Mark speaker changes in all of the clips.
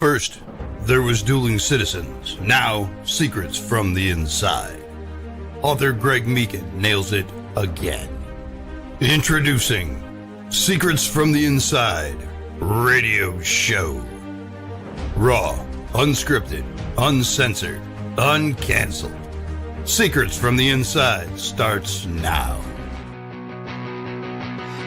Speaker 1: First, there was Dueling Citizens, now Secrets from the Inside. Author Greg Meekin nails it again. Introducing Secrets from the Inside Radio Show. Raw, unscripted, uncensored, uncanceled. Secrets from the Inside starts now.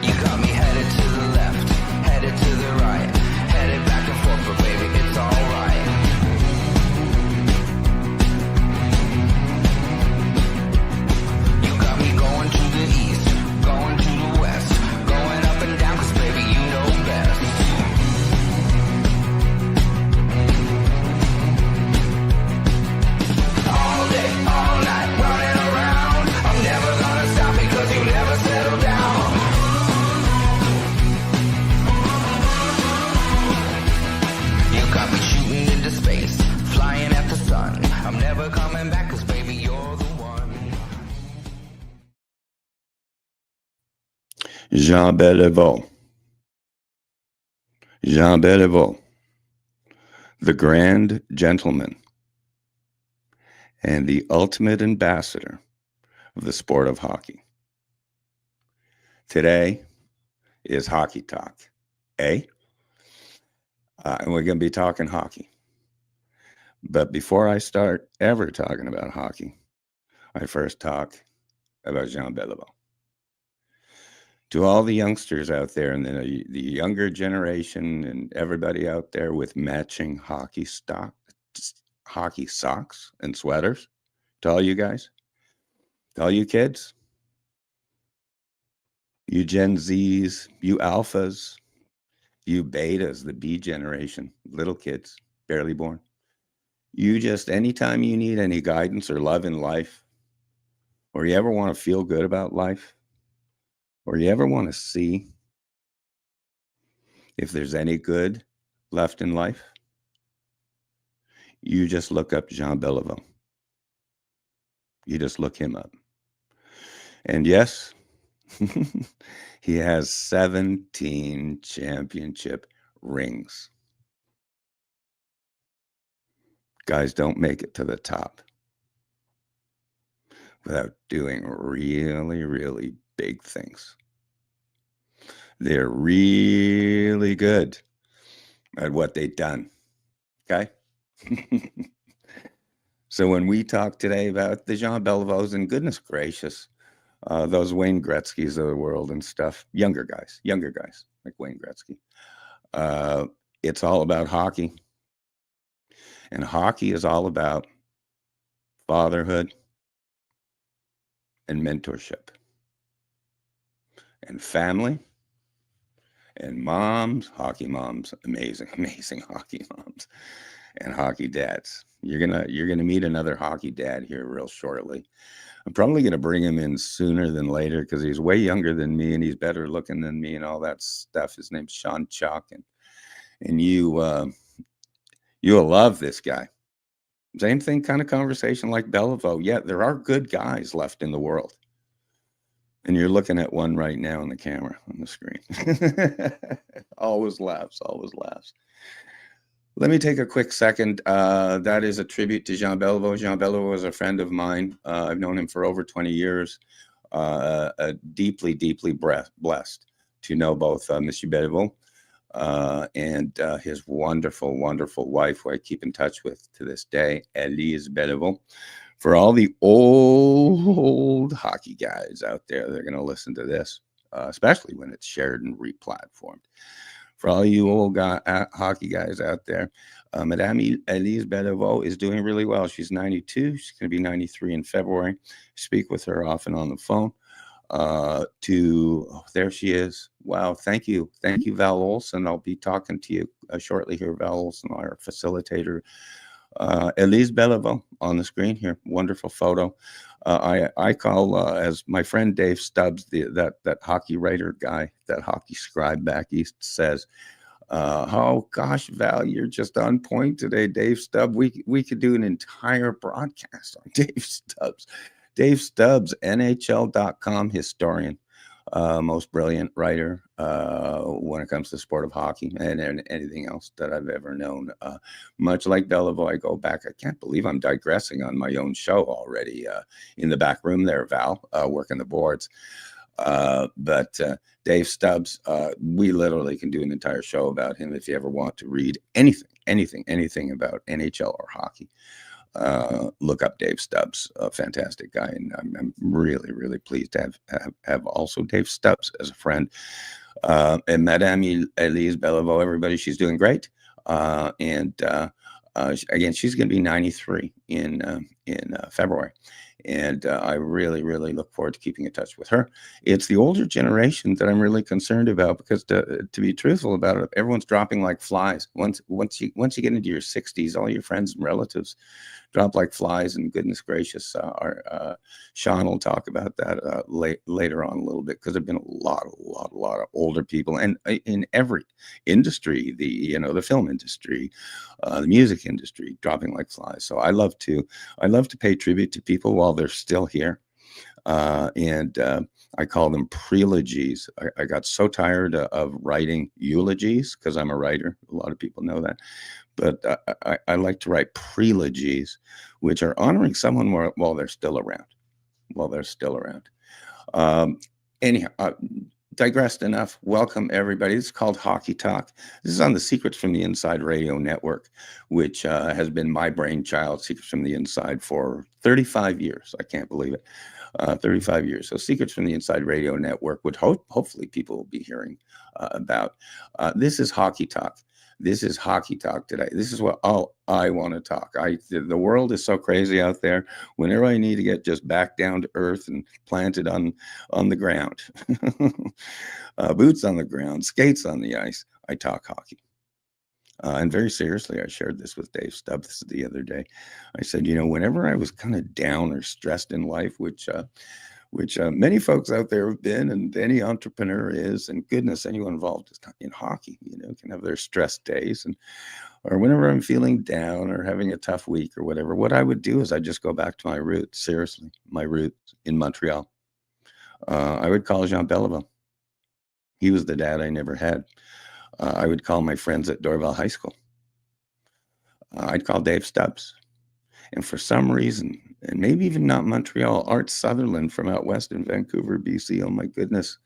Speaker 2: You got me headed to the left, headed to the right, headed back and forth, but baby, it's alright. You got me going to the east, going to the west, going up and down, cause baby, you know best. All day, all night, running around, I'm never gonna stop because you never settle down. Got me shooting into space, flying at the sun. I'm never coming back, cause baby, you're the one.
Speaker 3: Jean Beliveau. Jean Beliveau, the grand gentleman and the ultimate ambassador of the sport of hockey. Today is Hockey Talk, eh? And we're going to be talking hockey. But before I start ever talking about hockey, I first talk about Jean Beliveau. To all the youngsters out there and the younger generation and everybody out there with matching hockey socks and sweaters, to all you guys, to all you kids, you Gen Zs, you Alphas, you betas, the B generation, little kids, barely born. You just, anytime you need any guidance or love in life, or you ever want to feel good about life, or you ever want to see if there's any good left in life, you just look up Jean Beliveau. You just look him up. And yes, he has 17 championship rings. Guys don't make it to the top without doing really, really big things. They're really good at what they've done. Okay? So when we talk today about the Jean Believeaus, and goodness gracious, those Wayne Gretzky's of the world and stuff, younger guys like Wayne Gretzky. It's all about hockey. And hockey is all about fatherhood and mentorship and family and moms, hockey moms, amazing hockey moms and hockey dads. You're gonna meet another hockey dad here real shortly. I'm probably going to bring him in sooner than later because he's way younger than me and he's better looking than me and all that stuff. His name's Sean Chalk, and you'll love this guy. Same thing, kind of conversation like Beliveau. Yeah, there are good guys left in the world. And you're looking at one right now on the camera, on the screen. Always laughs. Let me take a quick second. That is a tribute to Jean Beliveau. Jean Beliveau was a friend of mine. I've known him for over 20 years. Deeply, deeply blessed to know both Monsieur Beliveau and his wonderful, wonderful wife, who I keep in touch with to this day, Elise Beliveau. For all the old hockey guys out there, they're going to listen to this, especially when it's shared and replatformed. For all you old hockey guys out there, Madame Elise Beliveau is doing really well. She's 92. She's going to be 93 in February. Speak with her often on the phone. There she is. Wow. Thank you, Val Olson. I'll be talking to you shortly here. Val Olson, our facilitator. Elise Beliveau on the screen here. Wonderful photo. I call, as my friend Dave Stubbs, that hockey writer guy, that hockey scribe back east says, oh gosh, Val, you're just on point today, Dave Stubbs. We could do an entire broadcast on Dave Stubbs. Dave Stubbs, NHL.com historian. most brilliant writer when it comes to sport of hockey and anything else that I've ever known. Much like Beliveau, I go back. I can't believe I'm digressing on my own show already. In the back room there, Val, working the boards. But Dave Stubbs, we literally can do an entire show about him if you ever want to read anything about NHL or hockey. Look up Dave Stubbs, a fantastic guy, and I'm really, really pleased to have also Dave Stubbs as a friend. And Madame Elise Beliveau, everybody, she's doing great. Again, she's going to be 93 in February. And I really, really look forward to keeping in touch with her. It's the older generation that I'm really concerned about because, to be truthful about it, everyone's dropping like flies. Once you get into your 60s, all your friends and relatives drop like flies. And goodness gracious, Sean will talk about that later on a little bit, because there've been a lot of older people, and in every industry, the film industry, the music industry, dropping like flies. So I love to pay tribute to people while they're still here. And I call them prelogies. I got so tired of writing eulogies, because I'm a writer. A lot of people know that. But I like to write prelogies, which are honoring someone while they're still around. Anyhow, digressed enough. Welcome, everybody. This is called Hockey Talk. This is on the Secrets from the Inside Radio Network, which has been my brainchild, Secrets from the Inside, for 35 years. I can't believe it. 35 years. So Secrets from the Inside Radio Network, which hopefully people will be hearing about. This is Hockey Talk. This is Hockey Talk today. This is what all I want to talk. The world is so crazy out there. Whenever I need to get just back down to earth and planted on the ground, boots on the ground, skates on the ice, I talk hockey. And very seriously, I shared this with Dave Stubbs the other day. I said, whenever I was kind of down or stressed in life, which many folks out there have been, and any entrepreneur is, and goodness, anyone involved in hockey, can have their stress days, or whenever I'm feeling down or having a tough week or whatever, what I would do is I just go back to my roots. Seriously, my roots in Montreal. I would call Jean Beliveau. He was the dad I never had. I would call my friends at Dorval High School. I'd call Dave Stubbs. And for some reason, and maybe even not Montreal, Art Sutherland from out west in Vancouver, BC. Oh my goodness.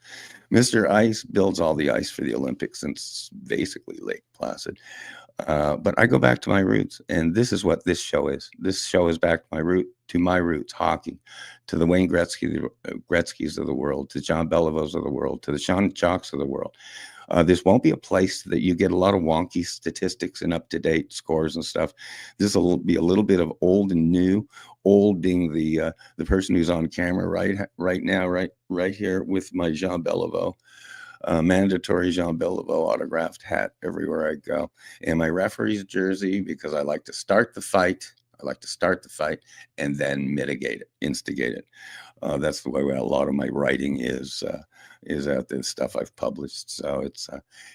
Speaker 3: Mr. Ice builds all the ice for the Olympics since basically Lake Placid. But I go back to my roots, and this is what this show is. This show is back to my roots, hockey, to the Wayne Gretzky's of the world, to John Belivau's of the world, to the Sean Chalks of the world. This won't be a place that you get a lot of wonky statistics and up-to-date scores and stuff. This will be a little bit of old and new. Old being the person who's on camera right now, right here with my Jean Beliveau, mandatory Jean Beliveau autographed hat everywhere I go, and my referee's jersey, because I like to start the fight. And then mitigate it, instigate it. That's the way a lot of my writing is out there, stuff I've published. So it's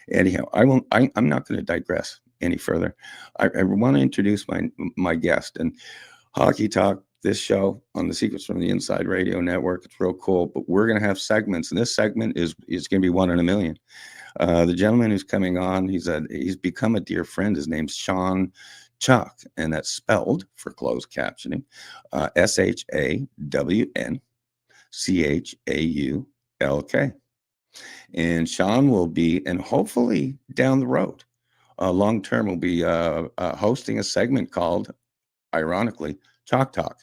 Speaker 3: anyhow. I'm not going to digress any further. I want to introduce my guest and Hockey Talk. This show on the Secrets from the Inside Radio Network. It's real cool, but we're going to have segments, and this segment is going to be one in a million. The gentleman who's coming on, he's become a dear friend. His name's Sean Chalk, and that's spelled, for closed captioning, ShawnChaulk. And Sean will be, and hopefully down the road, long term, will be hosting a segment called, ironically, Chalk Talk.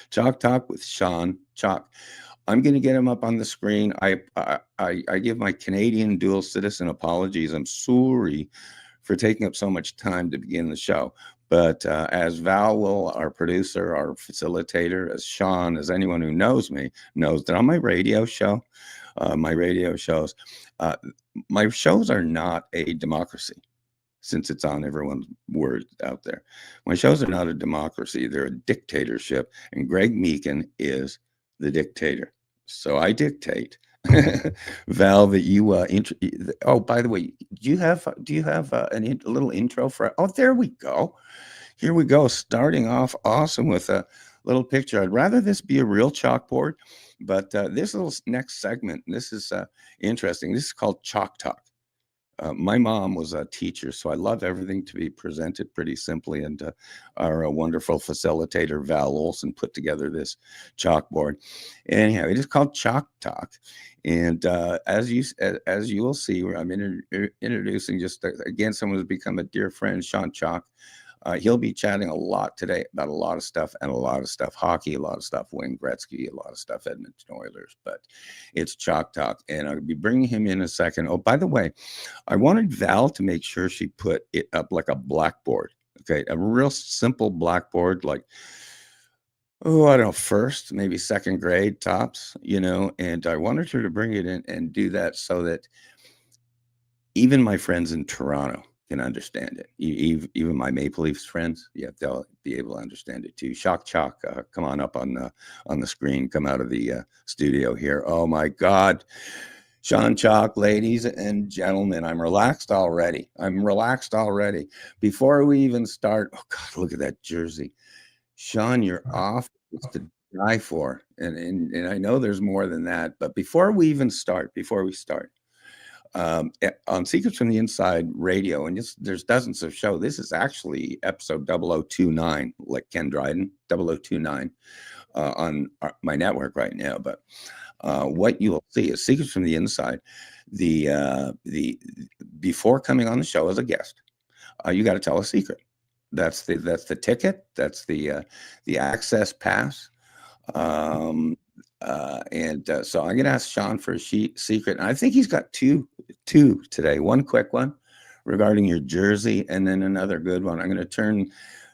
Speaker 3: Chalk Talk with Sean Chalk. I'm going to get him up on the screen. I give my Canadian dual citizen apologies. I'm sorry for taking up so much time to begin the show. But as Val will, our producer, our facilitator, as Sean, as anyone who knows me, knows that on my radio show, my shows are not a democracy, since it's on everyone's word out there. My shows are not a democracy. They're a dictatorship. And Greg Meekin is the dictator. So I dictate. Val, that you oh, by the way, do you have a little intro for? Oh, there we go. Here we go. Starting off awesome with a little picture. I'd rather this be a real chalkboard, But this little next segment, this is interesting. This is called Chalk Talk. My mom was a teacher, so I love everything to be presented pretty simply. And our wonderful facilitator, Val Olson, put together this chalkboard. Anyhow, it is called Chalk Talk. And as you will see, I'm introducing just, again, someone who's become a dear friend, Sean Chalk. He'll be chatting a lot today about a lot of stuff, and a lot of stuff hockey, a lot of stuff Wayne Gretzky, a lot of stuff Edmonton Oilers, but it's Chalk Talk, and I'll be bringing him in a second. Oh, by the way, I wanted Val to make sure she put it up like a blackboard, okay, a real simple blackboard, like, oh, I don't know, first, maybe second grade tops, and I wanted her to bring it in and do that so that even my friends in Toronto can understand it. Even my Maple Leafs friends, yeah, they'll be able to understand it too. Chalk, come on up on the screen. Come out of the studio here. Oh my God, Sean Chalk, ladies and gentlemen, I'm relaxed already. Before we even start, oh God, look at that jersey, Sean. You're off. It's to die for, and I know there's more than that. But before we start. On Secrets from the Inside Radio, and there's dozens of shows. This is actually episode 0029, like Ken Dryden, 0029 on my network right now. But what you will see is Secrets from the Inside. The before coming on the show as a guest, you got to tell a secret. That's the ticket. That's the access pass. So I'm going to ask Sean for a secret. And I think he's got two today. One quick one regarding your jersey, and then another good one. I'm going to turn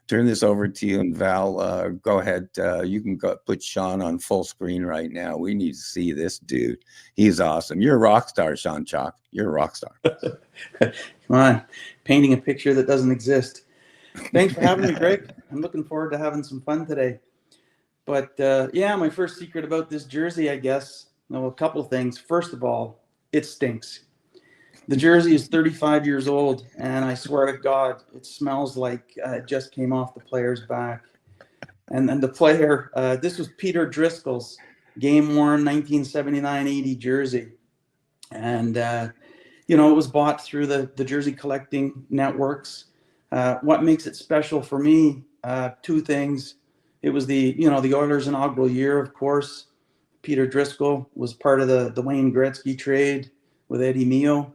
Speaker 3: this over to you, and Val, go ahead. You can go put Sean on full screen right now. We need to see this dude. He's awesome. You're a rock star, Sean Chalk. You're a rock star.
Speaker 4: Come on, painting a picture that doesn't exist. Thanks for having me, Greg. I'm looking forward to having some fun today. But yeah, my first secret about this jersey, I guess, a couple things. First of all, it stinks. The jersey is 35 years old, and I swear to God, it smells like it just came off the player's back. And then the player, this was Peter Driscoll's game-worn 1979-80 jersey. And, it was bought through the jersey collecting networks. What makes it special for me, two things. It was the Oilers' inaugural year, of course. Peter Driscoll was part of the Wayne Gretzky trade with Eddie Mio.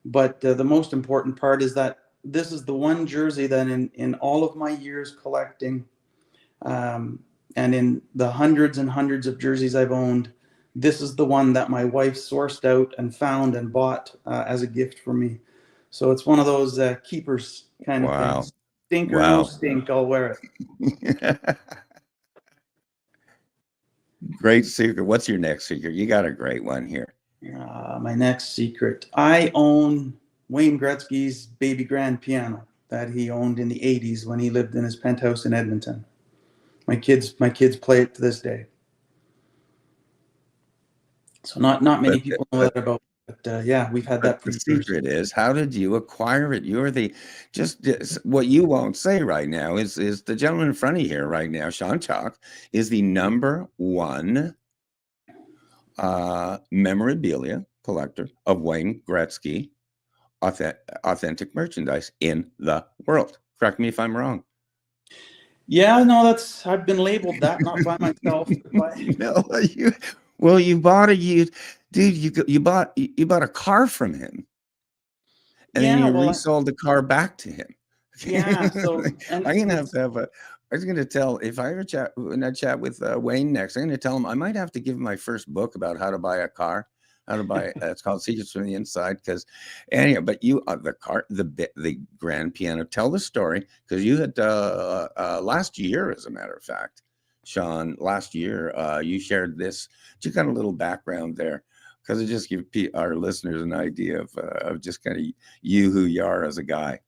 Speaker 4: But the most important part is that this is the one jersey that in all of my years collecting, and in the hundreds and hundreds of jerseys I've owned, this is the one that my wife sourced out and found and bought as a gift for me. So it's one of those keepers kind of things. Stink or no stink, I'll wear it.
Speaker 3: Great secret. What's your next secret? You got a great one here.
Speaker 4: My next secret. I own Wayne Gretzky's baby grand piano that he owned in the 80s when he lived in his penthouse in Edmonton. My kids play it to this day. So not many people know that about. But yeah, we've had that.
Speaker 3: The secret is, how did you acquire it? You're just what you won't say right now is the gentleman in front of you here right now, Sean Chalk, is the #1 memorabilia collector of Wayne Gretzky authentic merchandise in the world. Correct me if I'm wrong.
Speaker 4: Yeah, no, I've been labeled that, not by myself.
Speaker 3: No, you bought you bought a car from him, and then you resold the car back to him.
Speaker 4: Yeah, so
Speaker 3: I'm gonna have to I was gonna tell, if I ever chat with Wayne next, I'm gonna tell him I might have to give him my first book about how to buy a car. It's called Secrets from the Inside. Because anyway, but you the grand piano. Tell the story, because you had last year, as a matter of fact, Sean, last year you shared this. You got a little background there, because it just gives our listeners an idea of just kind of who you are as a guy.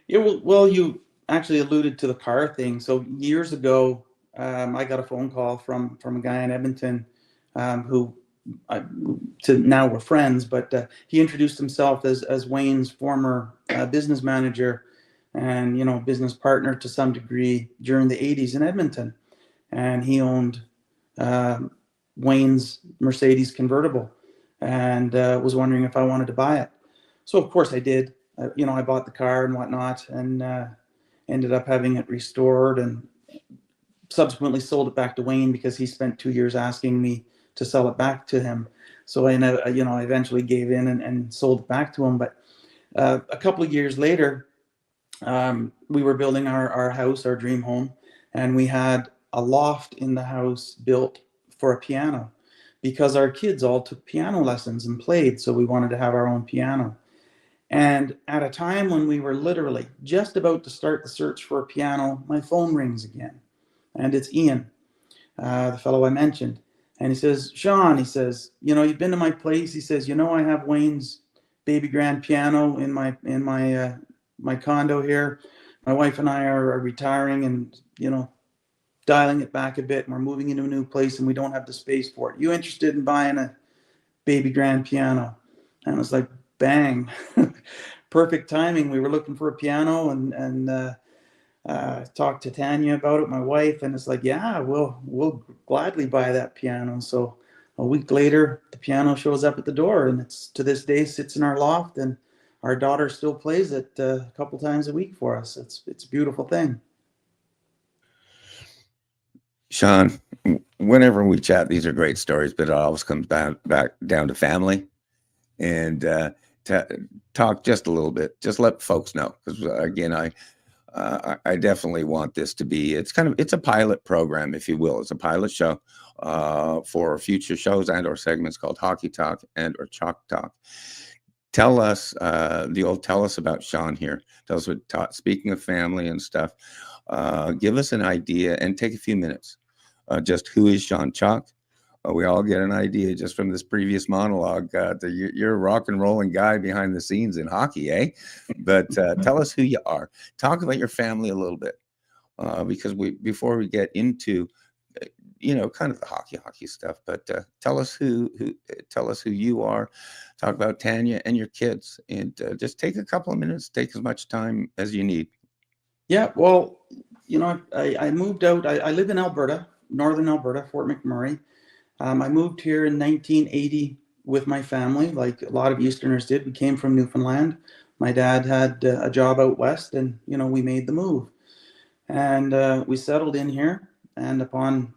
Speaker 4: Yeah, well, you actually alluded to the car thing. So years ago, I got a phone call from a guy in Edmonton who now we're friends, but he introduced himself as Wayne's former business manager and business partner to some degree during the 80s in Edmonton. And he owned Wayne's Mercedes convertible, and was wondering if I wanted to buy it. So of course I did. I bought the car and whatnot, and ended up having it restored, and subsequently sold it back to Wayne because he spent 2 years asking me to sell it back to him. So I eventually gave in and sold it back to him. But a couple of years later, we were building our house, our dream home, and we had a loft in the house built for a piano because our kids all took piano lessons and played. So we wanted to have our own piano. And at a time when we were literally just about to start the search for a piano, my phone rings again. And it's Ian, the fellow I mentioned. And he says, Sean, he says, you've been to my place. He says, I have Wayne's baby grand piano in my condo here. My wife and I are retiring and, dialing it back a bit. And we're moving into a new place and we don't have the space for it. You interested in buying a baby grand piano? And I was like, bang, perfect timing. We were looking for a piano and talked to Tanya about it, my wife, and it's like, yeah, we'll gladly buy that piano. So a week later, the piano shows up at the door, and it's to this day sits in our loft, and our daughter still plays it a couple times a week for us. It's a beautiful thing.
Speaker 3: Sean, whenever we chat, these are great stories, but it always comes back down to family. And talk just a little bit. Just let folks know, because again, I definitely want this to be. It's a pilot program, if you will. It's a pilot show for future shows and or segments called Hockey Talk and or Chalk Talk. Tell us tell us about Sean here. Tell us speaking of family and stuff. Give us an idea and take a few minutes. Just who is Sean Chalk? We all get an idea just from this previous monologue that you're a rock and rolling guy behind the scenes in hockey, eh? But tell us who you are. Talk about your family a little bit, because before we get into kind of the hockey stuff. But tell us who you are. Talk about Tanya and your kids, and just take a couple of minutes. Take as much time as you need.
Speaker 4: Yeah, well, I moved out. I live in Alberta, northern Alberta, Fort McMurray. I moved here in 1980 with my family, like a lot of Easterners did. We came from Newfoundland. My dad had a job out west, and we made the move, and we settled in here. And upon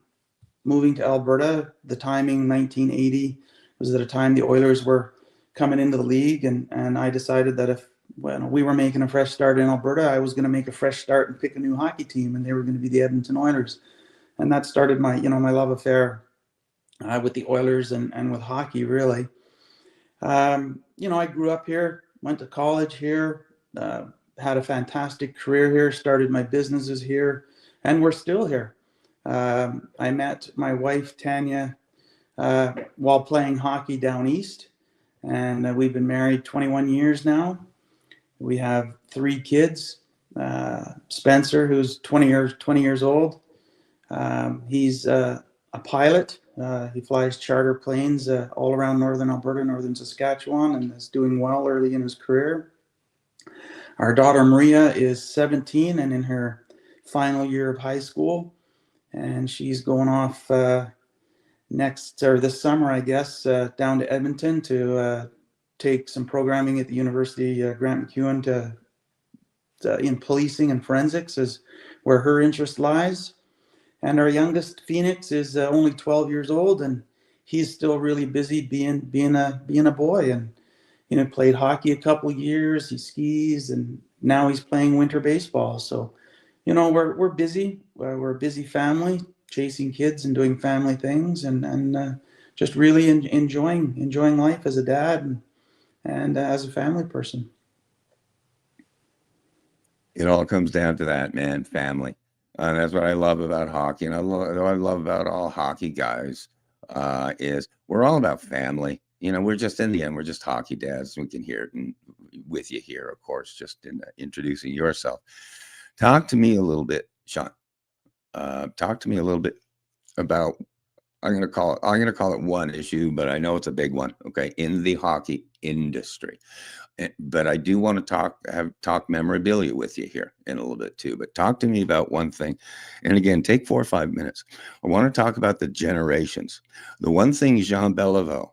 Speaker 4: moving to Alberta, the timing 1980 was at a time the Oilers were coming into the league, and I decided that if we were making a fresh start in Alberta, I was going to make a fresh start and pick a new hockey team, and they were going to be the Edmonton Oilers, and that started my my love affair with the Oilers and with hockey, really. I grew up here, went to college here, had a fantastic career here, started my businesses here, and we're still here. I met my wife, Tanya, while playing hockey down east, and we've been married 21 years now. We have 3 kids. Spencer, who's 20 years old. He's a pilot. He flies charter planes all around northern Alberta, northern Saskatchewan, and is doing well early in his career. Our daughter Maria is 17 and in her final year of high school, and she's going off this summer, I guess, down to Edmonton to take some programming at the University Grant MacEwan in policing and forensics is where her interest lies. And our youngest, Phoenix, is only 12 years old, and he's still really busy being a boy. And played hockey a couple of years. He skis, and now he's playing winter baseball. So, we're busy. We're a busy family, chasing kids and doing family things, and just really enjoying life as a dad and as a family person.
Speaker 3: It all comes down to that, man, family. And that's what I love about hockey, and I love about all hockey guys is we're all about family. We're just in the end, we're just hockey dads. We can hear it and with you here, of course, just in introducing yourself. Talk to me a little bit, Sean. Talk to me a little bit about I'm going to call it one issue, but I know it's a big one. Okay. In the hockey industry. But I do want to talk memorabilia with you here in a little bit too. But talk to me about one thing. And again, take 4 or 5 minutes. I want to talk about the generations. The one thing Jean Beliveau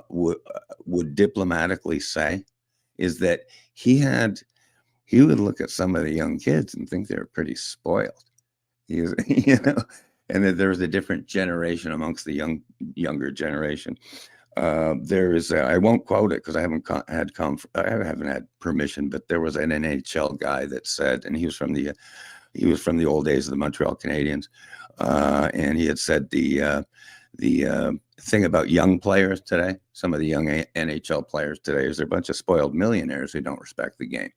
Speaker 3: would diplomatically say is that he would look at some of the young kids and think they're pretty spoiled. You know, and that there's a different generation amongst the younger generation. There is, I won't quote it because I haven't had permission, but there was an NHL guy that said, and he was from the old days of the Montreal Canadiens, and he had said the thing about young players today, some of the young NHL players today, is they're a bunch of spoiled millionaires who don't respect the game.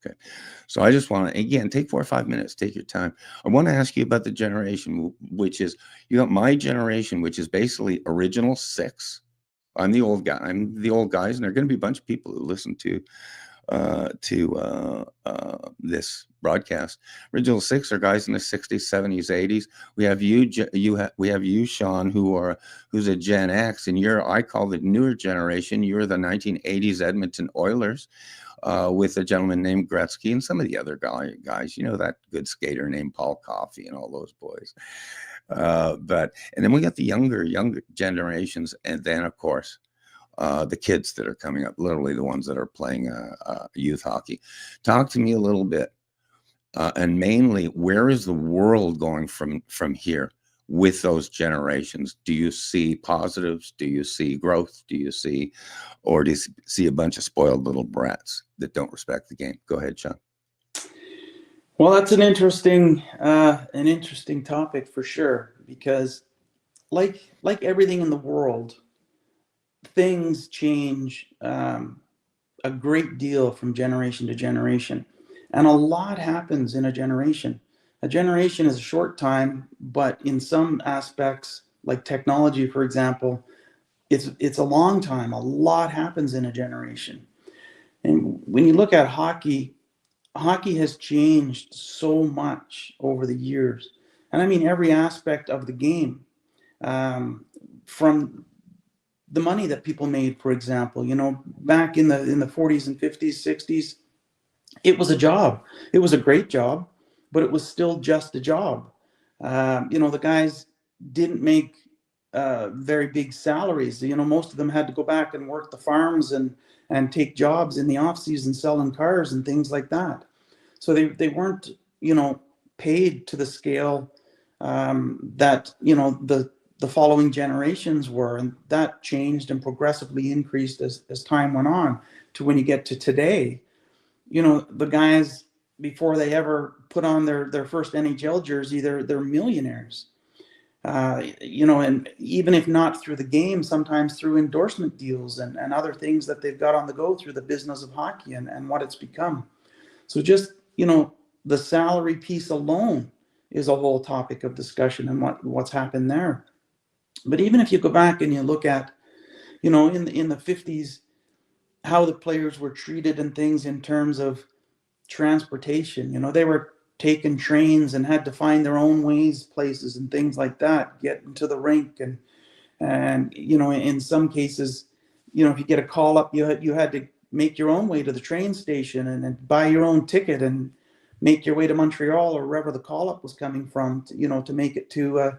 Speaker 3: Okay. So I just want to, again, take 4 or 5 minutes, take your time. I want to ask you about the generation, which is, you got my generation, which is basically original 6. I'm the old guy. I'm the old guys, and there are going to be a bunch of people who listen to this broadcast. Original 6 are guys in the 60s, 70s, 80s. We have you, Sean, who's a Gen X, and I call the newer generation. You're the 1980s Edmonton Oilers. With a gentleman named Gretzky and some of the other guys, that good skater named Paul Coffey and all those boys. And then we got the younger generations, and then of course the kids that are coming up, literally the ones that are playing youth hockey. Talk to me a little bit, and mainly, where is the world going from here with those generations? Do you see positives? Do you see growth? Do you see a bunch of spoiled little brats that don't respect the game? Go ahead, Sean.
Speaker 4: Well, that's an interesting topic for sure, because like everything in the world, things change a great deal from generation to generation, and a lot happens in a generation. A generation is a short time, but in some aspects, like technology, for example, it's a long time. A lot happens in a generation. And when you look at hockey has changed so much over the years. And I mean every aspect of the game, from the money that people made, for example, back in the 40s and 50s, 60s, it was a job. It was a great job, but it was still just a job. The guys didn't make very big salaries. Most of them had to go back and work the farms and take jobs in the off season selling cars and things like that. So they weren't, paid to the scale that, the following generations were. And that changed and progressively increased as time went on to when you get to today. The guys, before they ever put on their first NHL jersey, they're millionaires. And even if not through the game, sometimes through endorsement deals and other things that they've got on the go through the business of hockey and what it's become. So just, the salary piece alone is a whole topic of discussion and what's happened there. But even if you go back and you look at, in the 50s, how the players were treated and things in terms of transportation, they were taking trains and had to find their own places and things like that, getting to the rink. And in some cases, if you get a call up, you had to make your own way to the train station and buy your own ticket and make your way to Montreal or wherever the call up was coming from, to make it to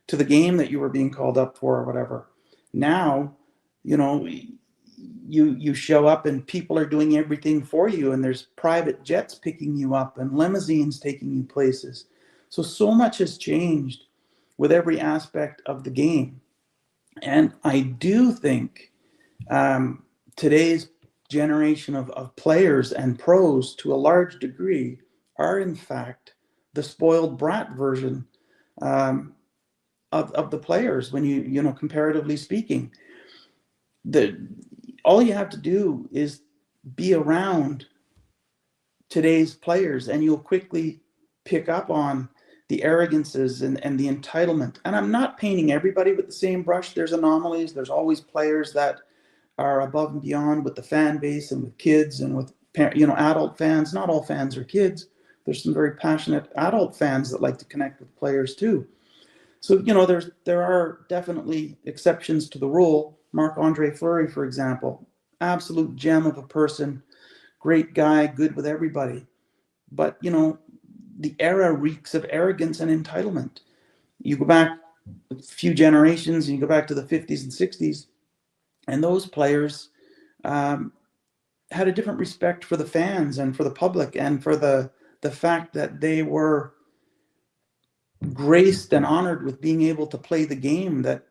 Speaker 4: the game that you were being called up for or whatever. Now, you show up and people are doing everything for you, and there's private jets picking you up and limousines taking you places. So much has changed with every aspect of the game. And I do think today's generation of players and pros, to a large degree, are in fact the spoiled brat version of the players. When you comparatively speaking, all you have to do is be around today's players and you'll quickly pick up on the arrogances and the entitlement. And I'm not painting everybody with the same brush. There's anomalies. There's always players that are above and beyond with the fan base and with kids and with adult fans. Not all fans are kids. There's some very passionate adult fans that like to connect with players too. So, there are definitely exceptions to the rule. Marc-Andre Fleury, for example, absolute gem of a person, great guy, good with everybody. But, the era reeks of arrogance and entitlement. You go back a few generations and you go back to the 50s and 60s, and those players um, had a different respect for the fans and for the public and for the fact that they were graced and honored with being able to play the game that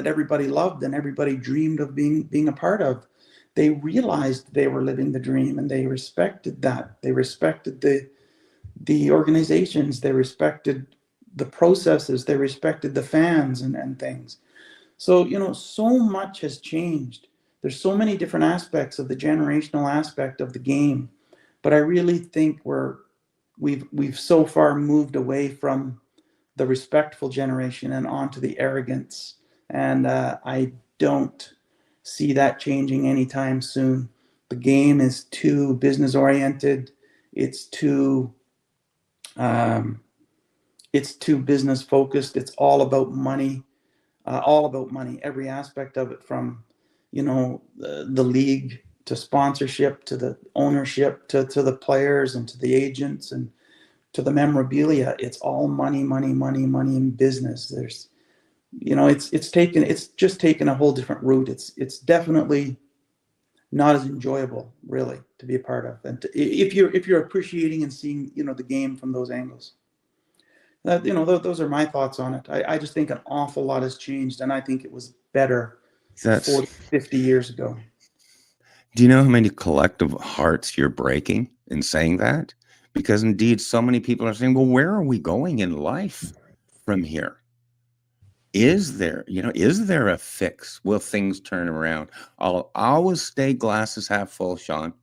Speaker 4: everybody loved and everybody dreamed of being a part of. They realized they were living the dream, and they respected that. They respected the organizations, they respected the processes, they respected the fans and things. So, so much has changed. There's so many different aspects of the generational aspect of the game, but I really think we've so far moved away from the respectful generation and onto the arrogance. And I don't see that changing anytime soon. The game is too business oriented. It's too um, it's too business focused. It's all about money. All about money. Every aspect of it, from the league to sponsorship to the ownership to the players and to the agents and to the memorabilia. It's all money, money, money, money in business. There's it's just taken a whole different route. It's definitely not as enjoyable, really, to be a part of. And if you're appreciating and seeing the game from those angles. Those are my thoughts on it. I just think an awful lot has changed, and I think it was better
Speaker 3: That's
Speaker 4: 40, 50 years ago.
Speaker 3: Do you know how many collective hearts you're breaking in saying that? Because indeed, so many people are saying, well, where are we going in life from here? Is there a fix? Will things turn around? I'll always stay glasses half full, Sean.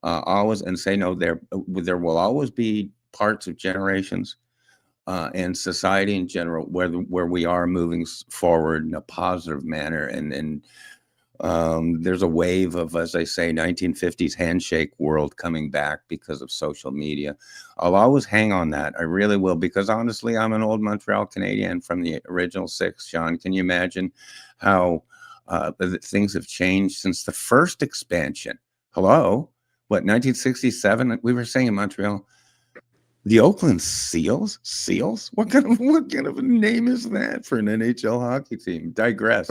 Speaker 3: Always, and say no. There will always be parts of generations and society in general where we are moving forward in a positive manner, and there's a wave of, as I say, 1950s handshake world coming back because of social media. I'll always hang on that. I really will, because honestly, I'm an old Montreal Canadian from the original six. Sean, can you imagine how things have changed since the first expansion? Hello? What, 1967? We were saying in Montreal, the Oakland Seals? Seals? What kind of a name is that for an NHL hockey team? Digress.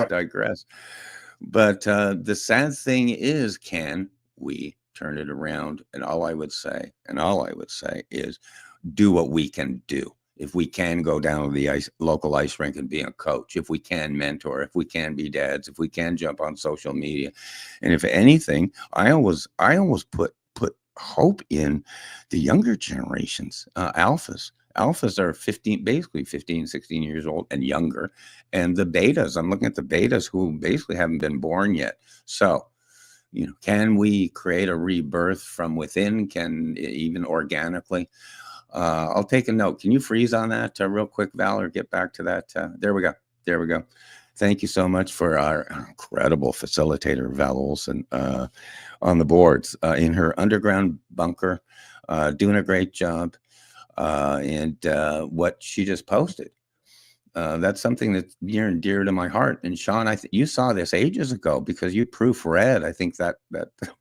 Speaker 3: But the sad thing is, can we turn it around? And all I would say is do what we can do. If we can go down to the local ice rink and be a coach, if we can mentor, if we can be dads, if we can jump on social media. And if anything, I always put hope in the younger generations, alphas. Alphas are 15, 16 years old and younger. And the betas, I'm looking at the betas who basically haven't been born yet. So, can we create a rebirth from within? Can even organically? I'll take a note. Can you freeze on that real quick, Val, or get back to that? There we go. Thank you so much for our incredible facilitator, Val Olson, on the boards in her underground bunker, doing a great job. And what she just posted, that's something that's near and dear to my heart. And Sean, you saw this ages ago because you proofread, I think, that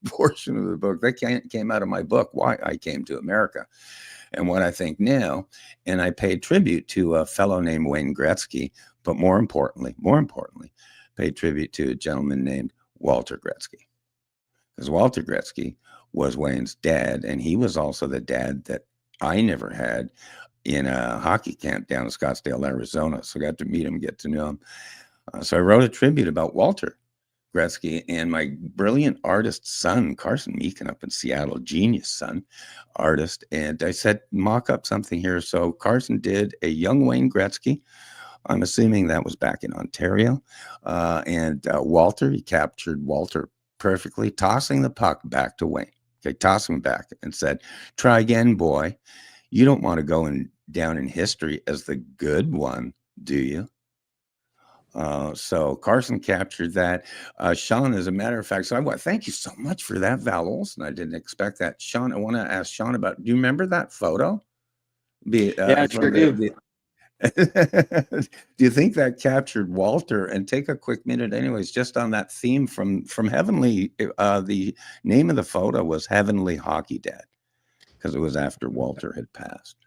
Speaker 3: portion of the book that came out of my book, Why I Came to America, and what I think now. And I paid tribute to a fellow named Wayne Gretzky, but more importantly, paid tribute to a gentleman named Walter Gretzky, because Walter Gretzky was Wayne's dad, and he was also the dad that I never had in a hockey camp down in Scottsdale, Arizona. So I got to meet him, get to know him. So I wrote a tribute about Walter Gretzky and my brilliant artist son, Carson Meekin, up in Seattle, genius son, artist. And I said, mock up something here. So Carson did a young Wayne Gretzky. I'm assuming that was back in Ontario. And Walter, he captured Walter perfectly, tossing the puck back to Wayne. Okay, toss him back and said, try again, boy. You don't want to go down in history as the good one, do you? So Carson captured that. Sean, as a matter of fact, so thank you so much for that, Val Olson. I didn't expect that. Sean, I want to ask Sean about, do you remember that photo?
Speaker 4: Yeah, I sure do.
Speaker 3: Do you think that captured Walter? And take a quick minute, anyways, just on that theme from Heavenly. The name of the photo was Heavenly Hockey Dad because it was after Walter had passed.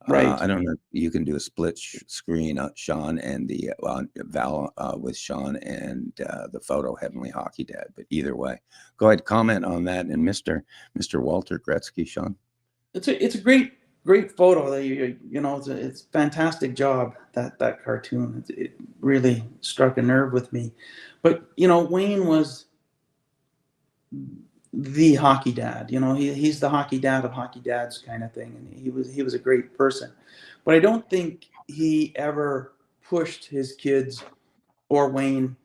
Speaker 4: Right.
Speaker 3: I don't know. You can do a split screen, Sean, and the Val with Sean and the photo Heavenly Hockey Dad. But either way, go ahead, comment on that. And Mr. Walter Gretzky, Sean.
Speaker 4: It's a great photo that you know it's a fantastic job, that cartoon. It really struck a nerve with me. But you know, Wayne was the hockey dad. You know, he's the hockey dad of hockey dads kind of thing, and he was a great person. But I don't think he ever pushed his kids or Wayne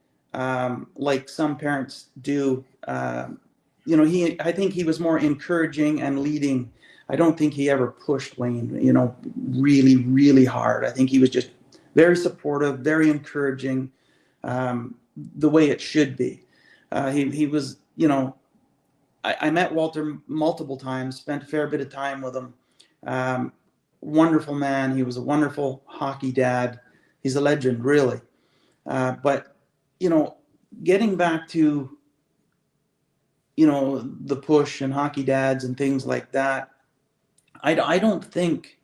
Speaker 4: like some parents do. You know, I think he was more encouraging and leading. I don't think he ever pushed Wayne, you know, really hard. I think he was just very supportive, very encouraging, the way it should be. He was, you know, I met Walter multiple times, spent a fair bit of time with him. Wonderful man. He was a wonderful hockey dad. He's a legend, really. But, you know, getting back to, you know, the push and hockey dads and things like that, I don't think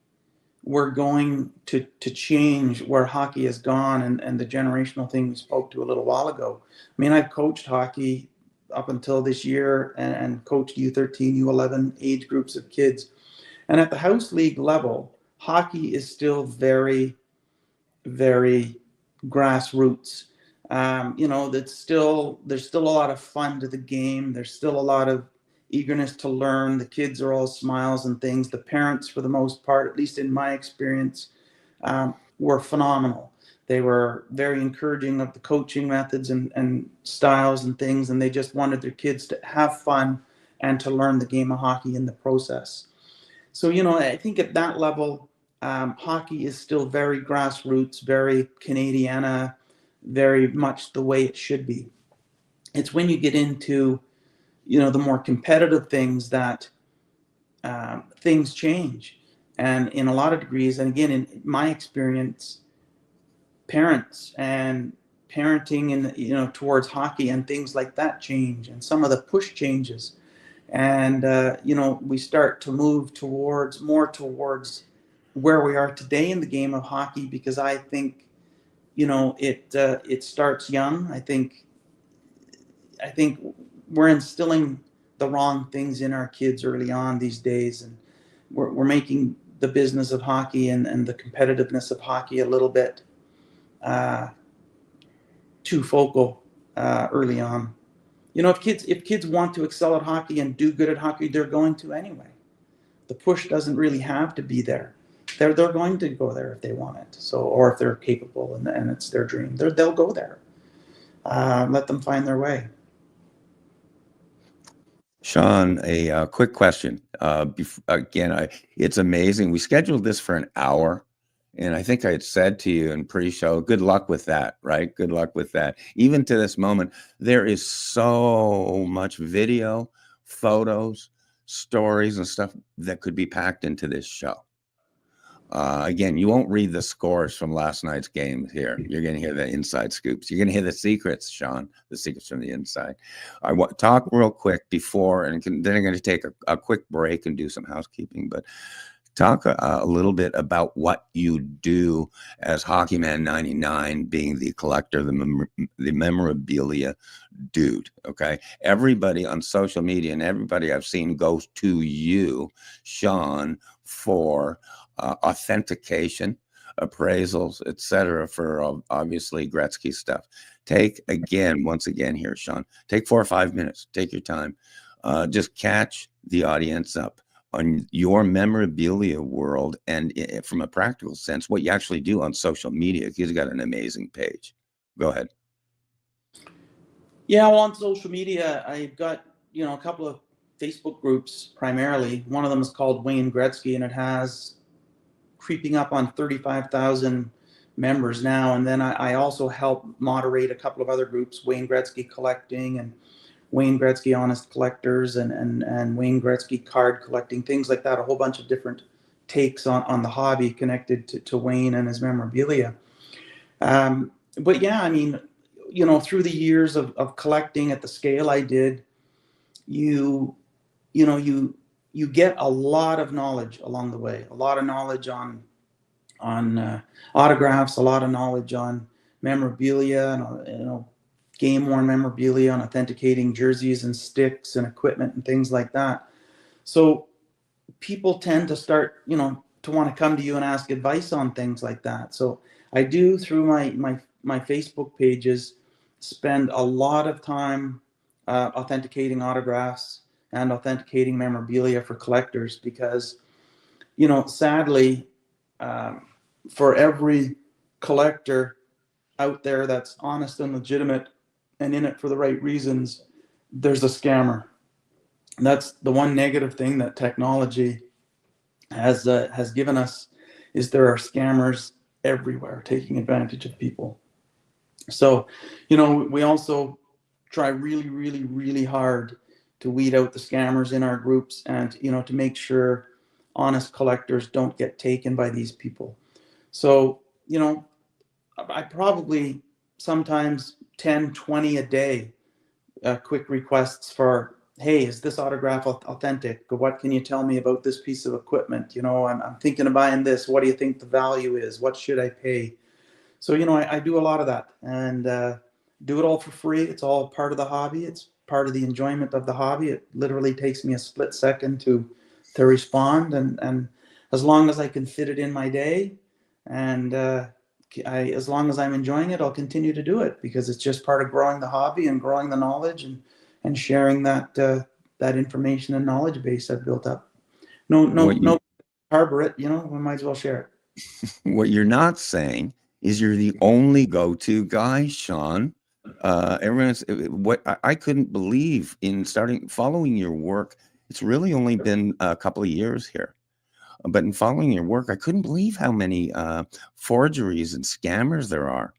Speaker 4: we're going to change where hockey has gone and the generational thing we spoke to a little while ago. I mean, I've coached hockey up until this year and coached U13, U11 age groups of kids. And at the house league level, hockey is still very, very grassroots. You know, there's still a lot of fun to the game. There's still a lot of eagerness to learn. The kids are all smiles and things. The parents, for the most part, at least in my experience, were phenomenal. They were very encouraging of the coaching methods and styles and things, and they just wanted their kids to have fun and to learn the game of hockey in the process. So, you know, I think at that level, hockey is still very grassroots, very Canadiana, very much the way it should be. It's when you get into, you know, the more competitive things that things change. And in a lot of degrees, and again, in my experience, parents and parenting in, you know, towards hockey and things like that change, and some of the push changes. And, you know, we start to move towards where we are today in the game of hockey, because I think, you know, it starts young. I think we're instilling the wrong things in our kids early on these days, and we're making the business of hockey and the competitiveness of hockey a little bit too focal early on. You know, if kids want to excel at hockey and do good at hockey, they're going to anyway. The push doesn't really have to be there. They're going to go there if they want it. So, or if they're capable and it's their dream, they'll go there. Let them find their way.
Speaker 3: Sean, a quick question. Again, it's amazing. We scheduled this for an hour, and I think I had said to you in pre-show, good luck with that, right? Good luck with that. Even to this moment, there is so much video, photos, stories, and stuff that could be packed into this show. Again, you won't read the scores from last night's game here. You're going to hear the inside scoops. You're going to hear the secrets, Sean, the secrets from the inside. I want to talk real quick before, and then I'm going to take a quick break and do some housekeeping, but talk a little bit about what you do as Hockeyman 99, being the collector, the memorabilia dude. Okay. Everybody on social media and everybody I've seen goes to you, Sean, for authentication, appraisals, etc., for obviously Gretzky stuff. Once again here, Sean, take 4 or 5 minutes, take your time, just catch the audience up on your memorabilia world, and from a practical sense, what you actually do on social media. He's got an amazing page. Go ahead.
Speaker 4: Yeah, well, on social media, I've got, you know, a couple of Facebook groups primarily. One of them is called Wayne Gretzky, and it has creeping up on 35,000 members now. And then I also help moderate a couple of other groups, Wayne Gretzky Collecting and Wayne Gretzky Honest Collectors and Wayne Gretzky Card Collecting, things like that, a whole bunch of different takes on the hobby connected to Wayne and his memorabilia. But yeah, I mean, through the years of collecting at the scale I did, you you get a lot of knowledge along the way, a lot of knowledge on autographs, a lot of knowledge on memorabilia, and game worn memorabilia, on authenticating jerseys and sticks and equipment and things like that. So people tend to start, to want to come to you and ask advice on things like that. So I do, through my Facebook pages, spend a lot of time authenticating autographs and authenticating memorabilia for collectors, because sadly, for every collector out there that's honest and legitimate and in it for the right reasons, there's a scammer. And that's the one negative thing that technology has given us, is there are scammers everywhere taking advantage of people. So, we also try really, really, really hard to weed out the scammers in our groups, and to make sure honest collectors don't get taken by these people. So, I probably sometimes 10, 20 a day, quick requests for, hey, is this autograph authentic? What can you tell me about this piece of equipment? I'm thinking of buying this. What do you think the value is? What should I pay? So, I do a lot of that, and do it all for free. It's all part of the hobby. It's part of the enjoyment of the hobby. It literally takes me a split second to respond, and as long as I can fit it in my day, and as long as I'm enjoying it, I'll continue to do it, because it's just part of growing the hobby and growing the knowledge, and sharing that information and knowledge base I've built up. No, harbor it. We might as well share it.
Speaker 3: What you're not saying is you're the only go-to guy, Sean. Everyone's what I couldn't believe in following your work. It's really only been a couple of years here, but in following your work, I couldn't believe how many forgeries and scammers there are.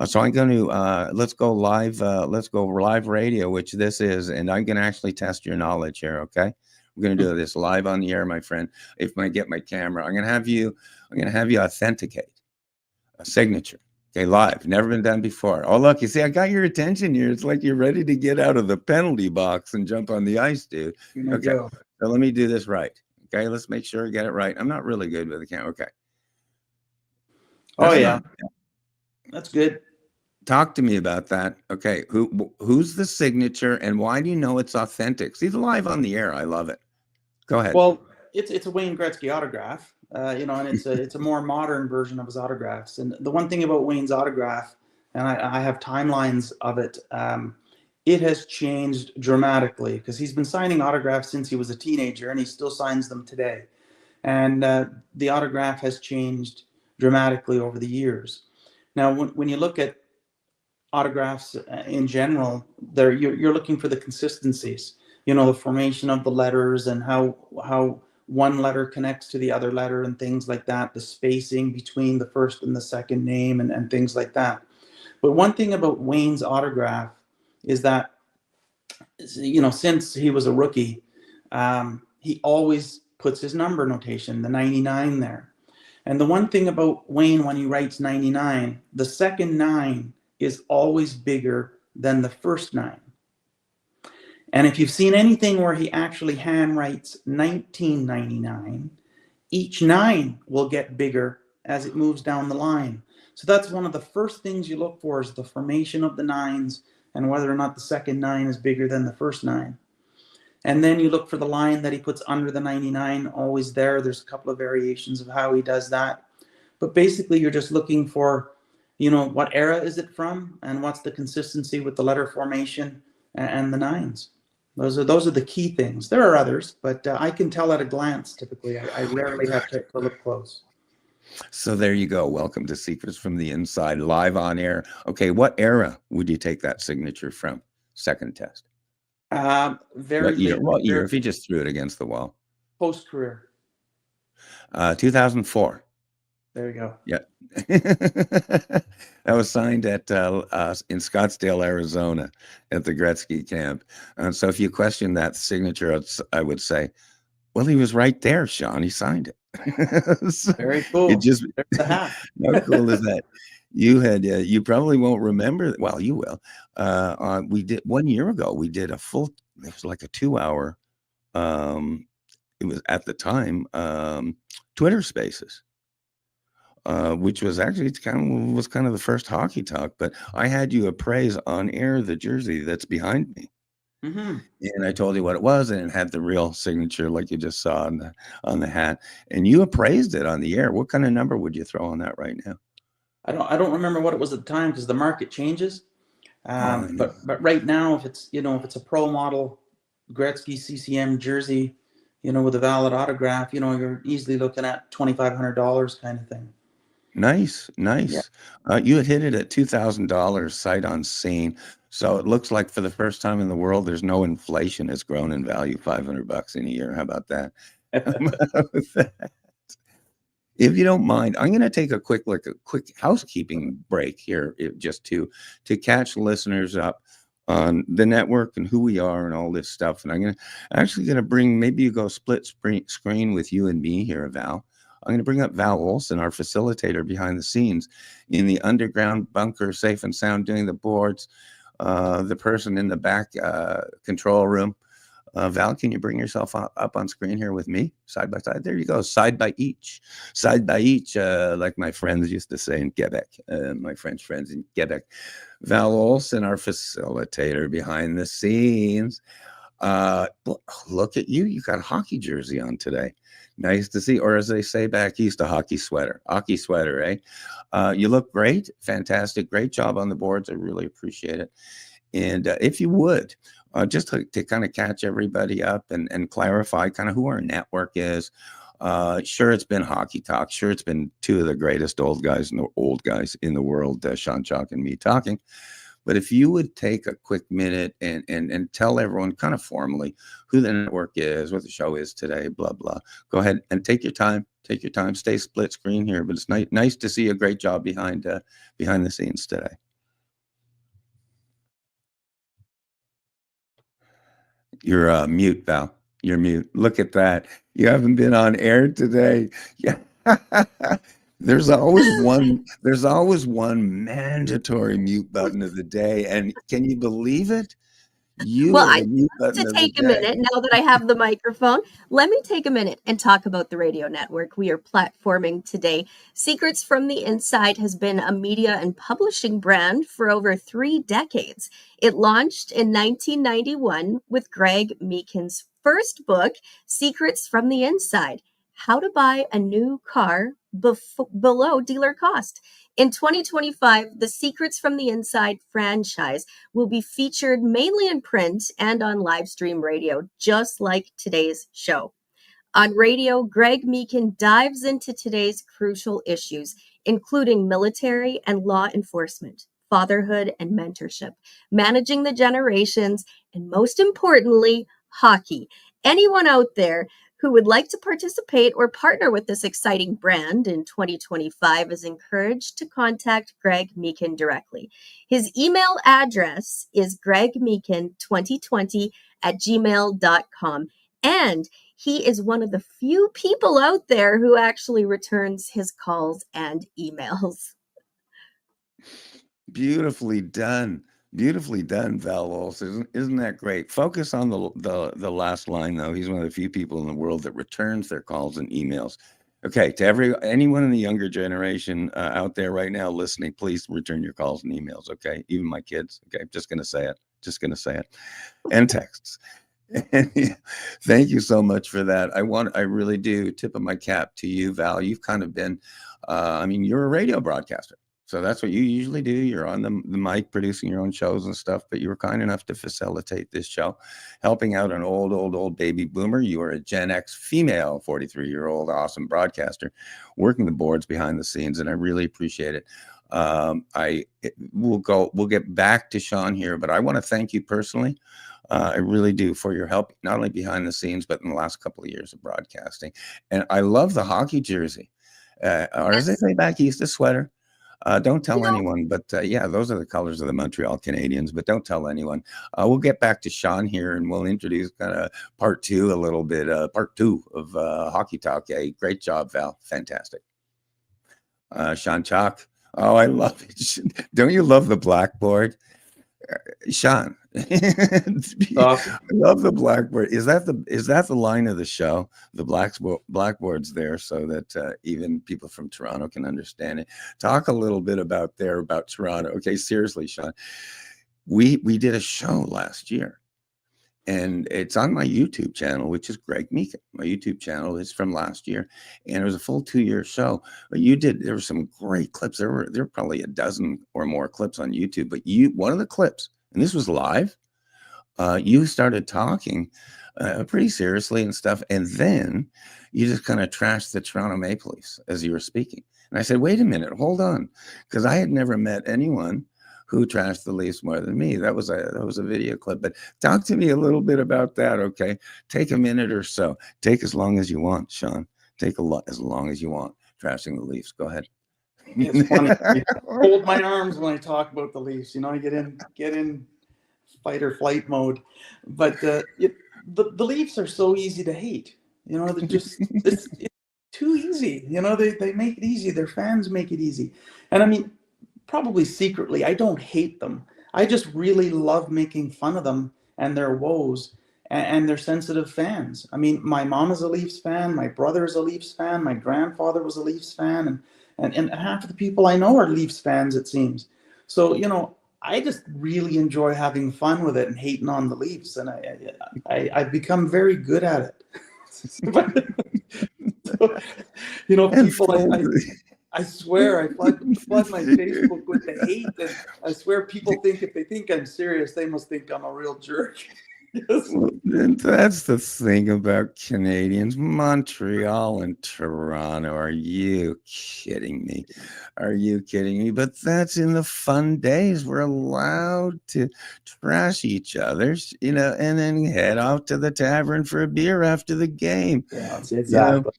Speaker 3: So I'm going to let's go live radio, which this is, and I'm going to actually test your knowledge here. Okay, we're going to do this live on the air, my friend. If I get my camera, I'm going to have you authenticate a signature. Okay, live, never been done before. Oh, look, you see, I got your attention here. It's like you're ready to get out of the penalty box and jump on the ice, dude. Okay, so let me do this right. Okay, let's make sure I get it right. I'm not really good with the camera. Okay.
Speaker 4: That's good.
Speaker 3: Talk to me about that. Okay, who's the signature, and why do you know it's authentic? See, live on the air. I love it. Go ahead.
Speaker 4: Well, it's a Wayne Gretzky autograph, and it's a more modern version of his autographs. And the one thing about Wayne's autograph, and I have timelines of it, it has changed dramatically, because he's been signing autographs since he was a teenager, and he still signs them today. And the autograph has changed dramatically over the years. Now, when you look at autographs in general, you're looking for the consistencies, the formation of the letters, and how one letter connects to the other letter, and things like that, the spacing between the first and the second name, and things like that. But one thing about Wayne's autograph is that, since he was a rookie, he always puts his number notation, the 99 there. And the one thing about Wayne, when he writes 99, the second 9 is always bigger than the first 9. And if you've seen anything where he actually handwrites 1999, each 9 will get bigger as it moves down the line. So that's one of the first things you look for, is the formation of the 9s, and whether or not the second 9 is bigger than the first 9. And then you look for the line that he puts under the 99, always there. There's a couple of variations of how he does that. But basically, you're just looking for, what era is it from, and what's the consistency with the letter formation and the 9s. Those are the key things. There are others, but I can tell at a glance, typically. I rarely have to look close.
Speaker 3: So there you go. Welcome to Secrets from the Inside, live on air. Okay, what era would you take that signature from? Second test.
Speaker 4: What
Speaker 3: year? If you just threw it against the wall.
Speaker 4: Post-career.
Speaker 3: 2004.
Speaker 4: There you go.
Speaker 3: Yeah. That was signed at in Scottsdale, Arizona, at the Gretzky camp. And so if you question that signature, I would say, Well, he was right there, Sean. He signed it. So
Speaker 4: Very
Speaker 3: it
Speaker 4: cool.
Speaker 3: just
Speaker 4: There's the hat.
Speaker 3: how cool is that? You had you probably won't remember. Well, you will. We did 1 year ago. We did a full. It was like a 2 hour. It was at the time Twitter Spaces, which was actually kind of the first hockey talk. But I had you appraise on air the jersey that's behind me.
Speaker 4: Hmm.
Speaker 3: And I told you what it was, and it had the real signature, like you just saw on the hat. And you appraised it on the air. What kind of number would you throw on that right now?
Speaker 4: I don't remember what it was at the time because the market changes.
Speaker 3: Oh, I know.
Speaker 4: But right now, if it's a pro model Gretzky CCM jersey, with a valid autograph, you're easily looking at $2,500 kind of thing.
Speaker 3: Nice,
Speaker 4: Yeah.
Speaker 3: nice. You had hit it at $2,000 sight unseen. So it looks like for the first time in the world, there's no inflation. It's grown in value $500 in a year. How about that? How about that? If you don't mind, I'm going to take a quick housekeeping break here, just to catch listeners up on the network and who we are and all this stuff. And I'm going to bring, maybe you go split screen with you and me here, Val. I'm going to bring up Val Olson, our facilitator behind the scenes in the underground bunker, safe and sound, doing the boards. The person in the back control room. Val, can you bring yourself up on screen here with me, side by side? There you go, side by each, like my friends used to say in Quebec, my French friends in Quebec. Val Olson, our facilitator behind the scenes. Look at you. You got a hockey jersey on today. Nice to see. Or as they say back east, a hockey sweater. Hockey sweater, eh? You look great. Fantastic. Great job on the boards. I really appreciate it. And if you would, just to kind of catch everybody up and clarify kind of who our network is. Sure, it's been Hockey Talk. Sure, it's been two of the greatest old guys in the world, Sean Chalk and me talking. But if you would take a quick minute and tell everyone kind of formally who the network is, what the show is today, blah, blah. Go ahead and take your time. Take your time. Stay split screen here. But it's nice to see a great job behind the scenes today. You're mute, Val. You're mute. Look at that. You haven't been on air today. Yeah. There's always one mandatory mute button of the day. And can you believe it? You
Speaker 5: Well,
Speaker 3: are
Speaker 5: I
Speaker 3: the mute
Speaker 5: have
Speaker 3: button
Speaker 5: to
Speaker 3: of the
Speaker 5: take a
Speaker 3: day.
Speaker 5: minute now that I have the microphone. Let me take a minute and talk about the radio network we are platforming today. Secrets from the Inside has been a media and publishing brand for over 3 decades. It launched in 1991 with Greg Meekin's first book, Secrets from the Inside: How to Buy a New Car Below Dealer Cost. In 2025, the Secrets from the Inside franchise will be featured mainly in print and on live stream radio, just like today's show. On radio, Greg Meekin dives into today's crucial issues, including military and law enforcement, fatherhood and mentorship, managing the generations, and most importantly, hockey. Anyone out there who would like to participate or partner with this exciting brand in 2025 is encouraged to contact Greg Meekin directly. His email address is gregmeekin2020@gmail.com. And he is one of the few people out there who actually returns his calls and emails.
Speaker 3: Beautifully done. Beautifully done, Val Olson. Isn't that great? Focus on the last line, though. He's one of the few people in the world that returns their calls and emails. Okay, to anyone in the younger generation out there right now listening, please return your calls and emails. Okay, even my kids. Okay, just gonna say it. And texts. Thank you so much for that. I really do tip of my cap to you, Val. You've kind of been, you're a radio broadcaster. So that's what you usually do. You're on the mic producing your own shows and stuff, but you were kind enough to facilitate this show, helping out an old baby boomer. You are a Gen X female, 43-year-old, awesome broadcaster, working the boards behind the scenes, and I really appreciate it. We'll get back to Sean here, but I want to thank you personally. I really do, for your help, not only behind the scenes, but in the last couple of years of broadcasting. And I love the hockey jersey, or as they say back east, a sweater. Don't tell
Speaker 5: You know,
Speaker 3: anyone, but yeah, those are the colors of the Montreal Canadiens, but don't tell anyone. We'll get back to Sean here and we'll introduce kind of part two a little bit, part two of Hockey Talk. Hey, great job, Val. Fantastic. Sean Chalk. Oh, I love it. Don't you love the blackboard? Sean, I
Speaker 4: Awesome.
Speaker 3: love the blackboard. Is that the line of the show? The blackboard's there so that even people from Toronto can understand it. Talk a little bit about Toronto. Okay, seriously, Sean. We did a show last year, and it's on my YouTube channel, which is Greg Meekin. My YouTube channel is from last year, and it was a full 2-year show. But there were some great clips. There were probably a dozen or more clips on YouTube. But one of the clips, and this was live, you started talking pretty seriously and stuff, and then you just kind of trashed the Toronto Maple Leafs as you were speaking. And I said, wait a minute, hold on, because I had never met anyone who trashed the Leafs more than me. That was a video clip. But talk to me a little bit about that, okay? Take a minute or so. Take as long as you want, Sean. Take as long as you want trashing the Leafs. Go ahead.
Speaker 4: It's funny. I hold my arms when I talk about the Leafs. You know, I get in fight or flight mode. But the Leafs are so easy to hate. You know, they're just it's too easy. You know, they make it easy. Their fans make it easy. And I mean, probably secretly, I don't hate them. I just really love making fun of them and their woes and their sensitive fans. I mean, my mom is a Leafs fan, my brother is a Leafs fan, my grandfather was a Leafs fan, and half of the people I know are Leafs fans, it seems. So, you know, I just really enjoy having fun with it and hating on the Leafs, and I've become very good at it. So, you know, people, I swear, I flood my Facebook with the hate, and I swear people think if they think I'm serious, they must think I'm a real jerk. Yes.
Speaker 3: Well, that's the thing about Canadians, Montreal and Toronto. Are you kidding me? Are you kidding me? But that's in the fun days. We're allowed to trash each other, you know, and then head off to the tavern for a beer after the game.
Speaker 4: Yeah, exactly.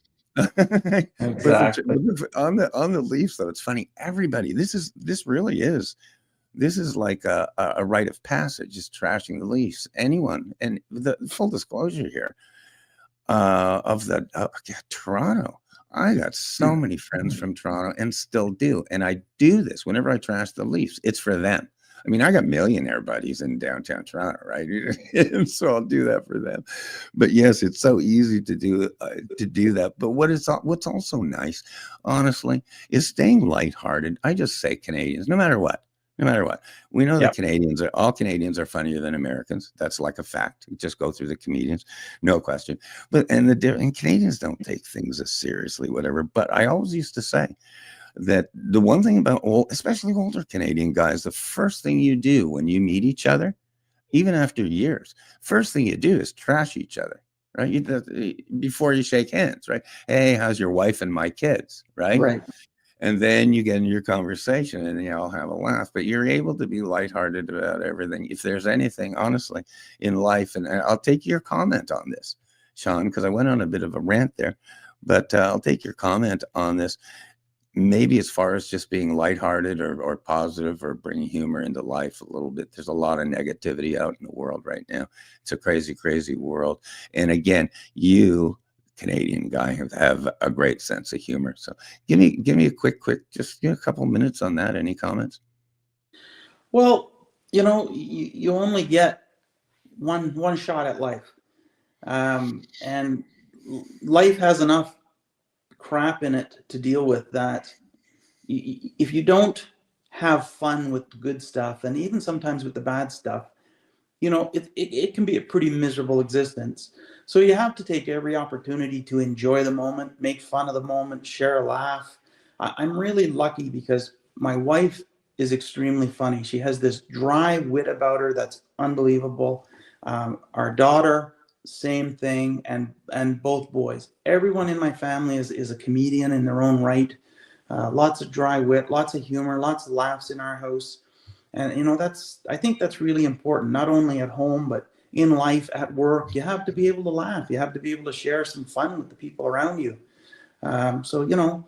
Speaker 4: Exactly.
Speaker 3: But on the Leafs, though, it's funny. Everybody, this is like a rite of passage, is trashing the Leafs. Anyone, and the full disclosure here of Toronto. I got so many friends from Toronto and still do, and I do this whenever I trash the Leafs. It's for them. I mean, I got millionaire buddies in downtown Toronto, right? And so I'll do that for them. But yes, it's so easy to do that. But what's also nice, honestly, is staying lighthearted. I just say Canadians, no matter what. We know that all Canadians are funnier than Americans. That's like a fact. Just go through the comedians, no question. And Canadians don't take things as seriously, whatever. But I always used to say that the one thing about especially older Canadian guys, the first thing you do when you meet each other, even after years, first thing you do is trash each other, right? Before you shake hands, right? Hey, how's your wife and my kids, right?
Speaker 4: Right.
Speaker 3: And then you get into your conversation and you all have a laugh, but you're able to be lighthearted about everything. If there's anything, honestly, in life, and I'll take your comment on this, Sean, because I went on a bit of a rant there, but I'll take your comment on this. Maybe as far as just being lighthearted or positive or bringing humor into life a little bit. There's a lot of negativity out in the world right now. It's a crazy, crazy world. And again, you, Canadian guy, have a great sense of humor. So give me a quick, just a couple minutes on that. Any comments?
Speaker 4: Well, you know, you only get one shot at life, and life has enough crap in it to deal with that. If you don't have fun with the good stuff, and even sometimes with the bad stuff, you know, it can be a pretty miserable existence. So you have to take every opportunity to enjoy the moment, make fun of the moment, share a laugh. I'm really lucky because my wife is extremely funny. She has this dry wit about her that's unbelievable. Our daughter, same thing, and both boys. Everyone in my family is a comedian in their own right. Lots of dry wit, lots of humor, lots of laughs in our house. And, you know, I think that's really important, not only at home, but in life, at work. You have to be able to laugh. You have to be able to share some fun with the people around you. So, you know,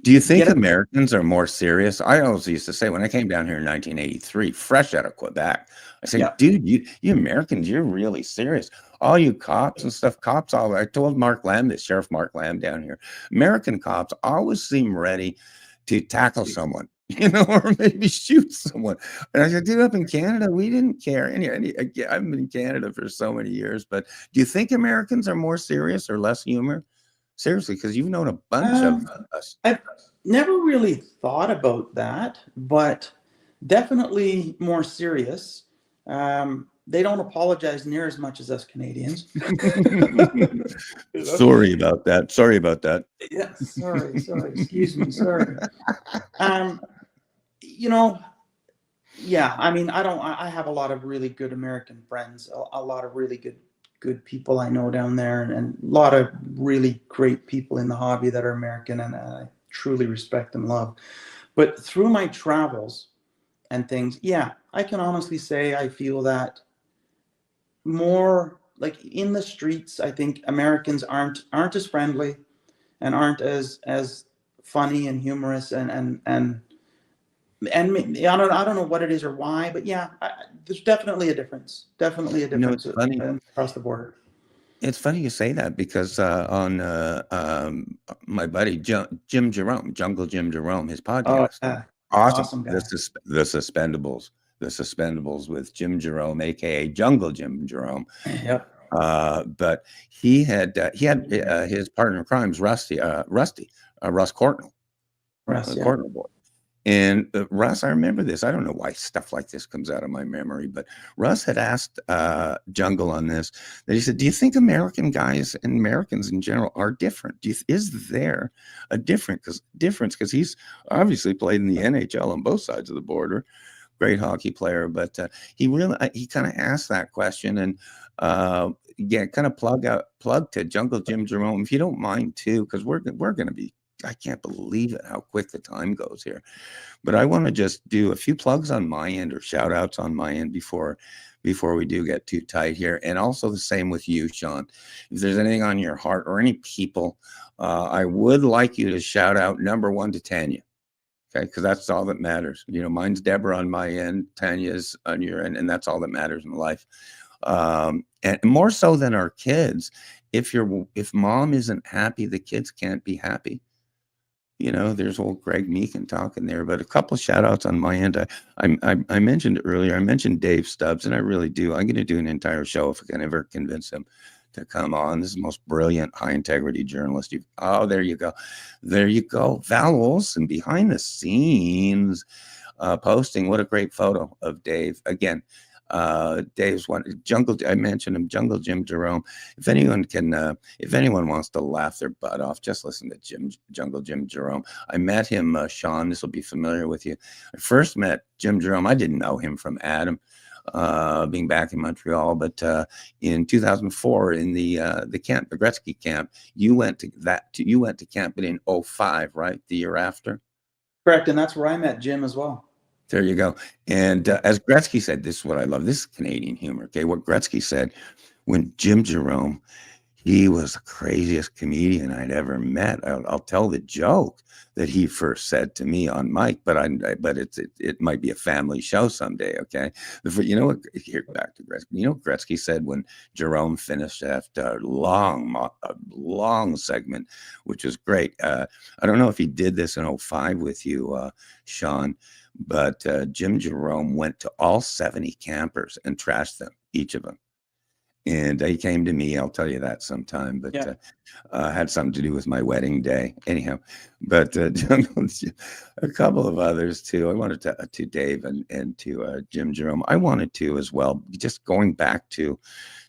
Speaker 3: Do you think
Speaker 4: Get it?
Speaker 3: Americans are more serious? I always used to say when I came down here in 1983, fresh out of Quebec, I say,
Speaker 4: Yeah.
Speaker 3: dude, you Americans, you're really serious. All you cops and stuff, I told Mark Lamb this, Sheriff Mark Lamb down here, American cops always seem ready to tackle someone, or maybe shoot someone. And I said, dude, up in Canada, we didn't care. I've been in Canada for so many years, but do you think Americans are more serious or less humor? Seriously, because you've known a bunch of us.
Speaker 4: I've never really thought about that, but definitely more serious. They don't apologize near as much as us Canadians.
Speaker 3: Sorry about that. Sorry about that.
Speaker 4: Yeah, sorry, excuse me, sorry. Um, you know, yeah, I mean, I have a lot of really good American friends, a lot of really good people I know down there, and a lot of really great people in the hobby that are American, and I truly respect and love. But through my travels and things, yeah, I can honestly say I feel that more like in the streets, I think Americans aren't as friendly and aren't as funny and humorous and I don't know what it is or why, but yeah, there's definitely a difference. Definitely a difference
Speaker 3: It's funny.
Speaker 4: across the border.
Speaker 3: It's funny you say that because on my buddy Jim Jerome, Jungle Jim Jerome, his
Speaker 4: Oh,
Speaker 3: podcast,
Speaker 4: yeah,
Speaker 3: awesome.
Speaker 4: awesome guy.
Speaker 3: The Suspendables with Jim Jerome, aka Jungle Jim Jerome.
Speaker 4: Yep.
Speaker 3: But he had his partner in crimes, Russ Courtnall,
Speaker 4: Russ, yeah.
Speaker 3: Courtnall boy. And Russ, I remember this. I don't know why stuff like this comes out of my memory, but Russ had asked Jungle on this, that he said, do you think American guys and Americans in general are different? Is there a difference? Because he's obviously played in the NHL on both sides of the border, great hockey player, but he kind of asked that question, and kind of plug to Jungle Jim Jerome, if you don't mind too, because we're going to be, I can't believe it, how quick the time goes here. But I want to just do a few plugs on my end, or shout outs on my end before we do get too tight here. And also the same with you, Sean. If there's anything on your heart or any people, I would like you to shout out number 1 to Tanya. Okay, because that's all that matters. Mine's Deborah on my end, Tanya's on your end, and that's all that matters in life. And more so than our kids, if mom isn't happy, the kids can't be happy. There's old Greg Meekin talking there, but a couple of shout outs on my end. I mentioned earlier, I mentioned Dave Stubbs, and I really do. I'm going to do an entire show if I can ever convince him to come on. This is the most brilliant, high integrity journalist. There you go. Val Olson behind the scenes, posting. What a great photo of Dave. Again, Dave's one I mentioned him, Jungle Jim Jerome. If anyone wants to laugh their butt off, just listen to Jungle Jim Jerome. I met him, Sean, this will be familiar with you. I first met Jim Jerome. I didn't know him from Adam, being back in Montreal, but in 2004 in the camp, the Gretzky camp, you went to camp, but in 2005, right? The year after.
Speaker 4: Correct, and that's where I met Jim as well.
Speaker 3: There you go. And as Gretzky said, this is what I love. This is Canadian humor. Okay, what Gretzky said, when Jim Jerome, he was the craziest comedian I'd ever met. I'll tell the joke that he first said to me on mic, but it might be a family show someday. Okay, you know what? Here, back to Gretzky. You know what Gretzky said when Jerome finished after a long segment, which was great. I don't know if he did this in 2005 with you, Sean. But Jim Jerome went to all 70 campers and trashed them, each of them. And he came to me. I'll tell you that sometime. But had something to do with my wedding day. Anyhow, but a couple of others too. I wanted to Dave and to Jim Jerome. I wanted to as well. Just going back to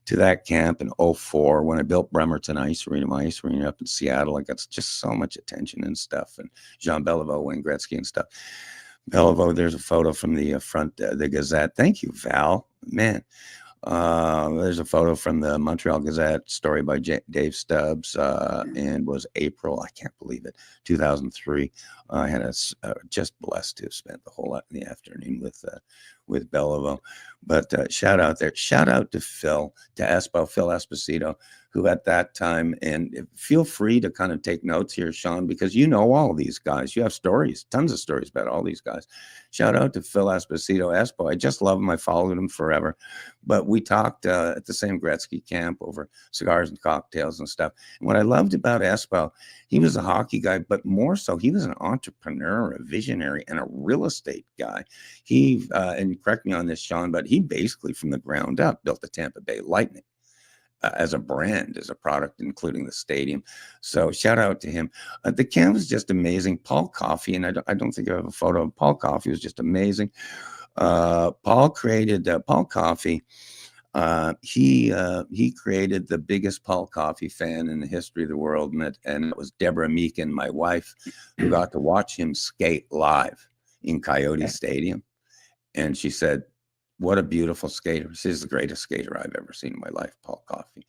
Speaker 3: that camp in 2004 when I built Bremerton my ice arena up in Seattle. I got just so much attention and stuff. And Jean Beliveau, Wayne Gretzky and stuff. Beliveau, there's a photo from the front, the Gazette. Thank you, Val. Man, there's a photo from the Montreal Gazette, story by Dave Stubbs, and was April, I can't believe it, 2003. I had just blessed to have spent the whole in the afternoon with Beliveau. But shout out there. Shout out to Phil Esposito, who at that time, and feel free to kind of take notes here, Sean, because you know all these guys. You have stories, tons of stories about all these guys. Shout out to Phil Esposito, Espo. I just love him. I followed him forever. But we talked at the same Gretzky camp over cigars and cocktails and stuff. And what I loved about Espo, he was a hockey guy, but more so, he was an entrepreneur, a visionary, and a real estate guy. He, and correct me on this, Sean, but he basically from the ground up built the Tampa Bay Lightning. As a brand, as a product, including the stadium. So shout out to him. The camp was just amazing. Paul Coffey, and I don't think I have a photo of Paul Coffey, was just amazing. Paul created Paul Coffey. He created the biggest Paul Coffey fan in the history of the world, and it was Deborah Meekin, my wife, who got to watch him skate live in Coyote Stadium. And she said, what a beautiful skater. He's the greatest skater I've ever seen in my life, Paul Coffey.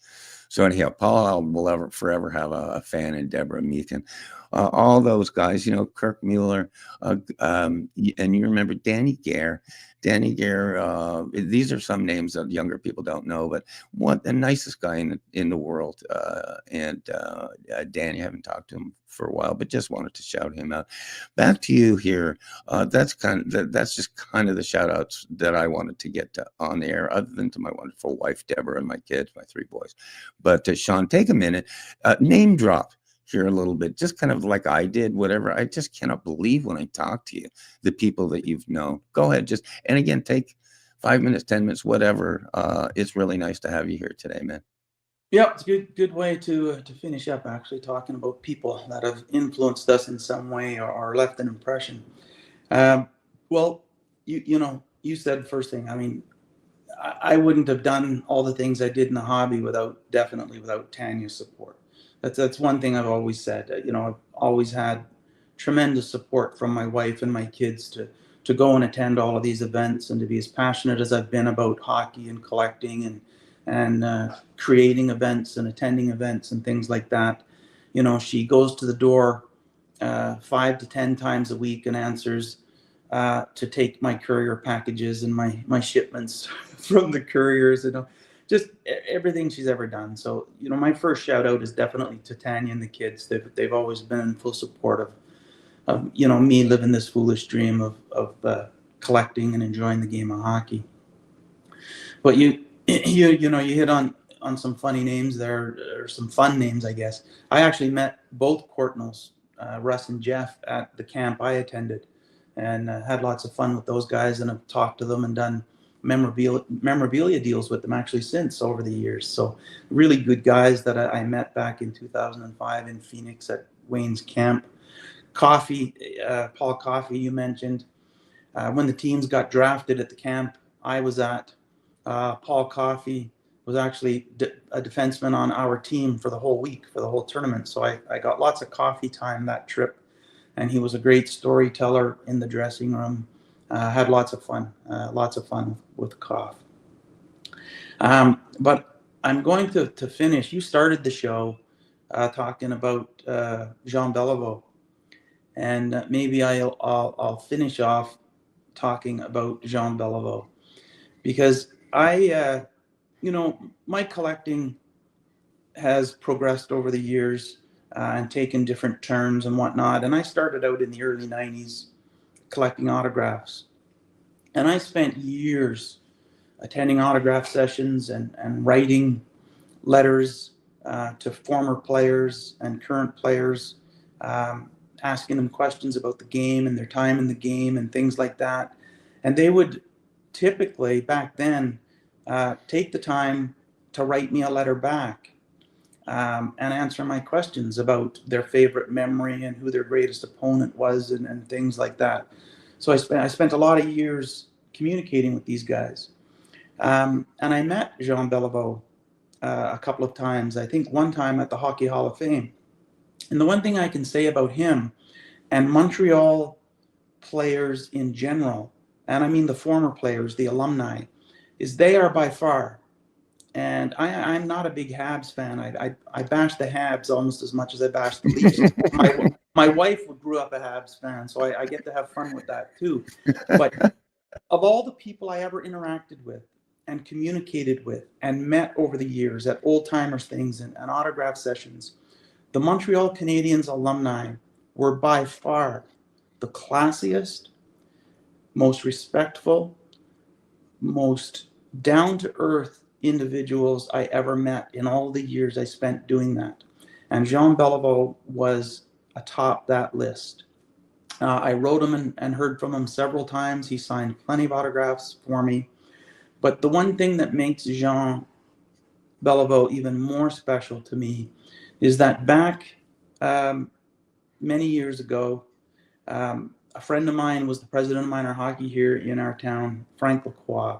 Speaker 3: So anyhow, Paul will forever have a fan in Deborah Meekin. All those guys, Kirk Mueller, and you remember Danny Gare. Danny Gare, these are some names that younger people don't know, but what the nicest guy in the world. Danny, I haven't talked to him for a while, but just wanted to shout him out. Back to you here. That's just kind of the shout outs that I wanted to get on the air, other than to my wonderful wife, Deborah, and my kids, my 3 boys. But Sean, take a minute, name drop here a little bit, just kind of like I did, whatever. I just cannot believe when I talk to you, the people that you've known. Go ahead, and again, take 5 minutes, 10 minutes, whatever. It's really nice to have you here today, man.
Speaker 4: Yeah, it's a good way to finish up, actually, talking about people that have influenced us in some way or left an impression. Well, you said first thing. I mean, I wouldn't have done all the things I did in the hobby without Tanya's support. That's one thing I've always said. I've always had tremendous support from my wife and my kids to go and attend all of these events and to be as passionate as I've been about hockey and collecting and creating events and attending events and things like that. She goes to the door 5 to 10 times a week and answers to take my courier packages and my shipments from the couriers, just everything she's ever done. So, my first shout out is definitely to Tanya and the kids. They've always been in full support of me living this foolish dream of collecting and enjoying the game of hockey. But you hit on some funny names there, or some fun names, I guess. I actually met both Courtnells, Russ and Jeff, at the camp I attended, and had lots of fun with those guys, and have talked to them and done memorabilia deals with them actually since over the years. So really good guys that I met back in 2005 in Phoenix at Wayne's camp. Paul Coffey, you mentioned. When the teams got drafted at the camp I was at, Paul Coffey was actually a defenseman on our team for the whole week, for the whole tournament. So I got lots of coffee time that trip, and he was a great storyteller in the dressing room. Had lots of fun with Koff. But I'm going to finish. You started the show talking about Jean Beliveau, and maybe I'll finish off talking about Jean Beliveau, because my collecting has progressed over the years and taken different turns and whatnot. And I started out in the early 90s collecting autographs. And I spent years attending autograph sessions and writing letters to former players and current players, asking them questions about the game and their time in the game and things like that. And they would typically, back then, take the time to write me a letter back and answer my questions about their favorite memory and who their greatest opponent was and things like that. So I spent a lot of years communicating with these guys. And I met Jean Beliveau a couple of times. I think one time at the Hockey Hall of Fame. And the one thing I can say about him and Montreal players in general, and I mean the former players, the alumni, is they are by far, and I'm not a big Habs fan. I bash the Habs almost as much as I bash the Leafs. My wife grew up a Habs fan, so I get to have fun with that too. But of all the people I ever interacted with, and communicated with and met over the years at old timers things and autograph sessions, the Montreal Canadiens alumni were by far the classiest, most respectful, most down-to-earth individuals I ever met in all the years I spent doing that. And Jean Beliveau was atop that list. I wrote him and heard from him several times. He signed plenty of autographs for me. But the one thing that makes Jean Beliveau even more special to me is that back many years ago, a friend of mine was the president of minor hockey here in our town, Frank Lacroix.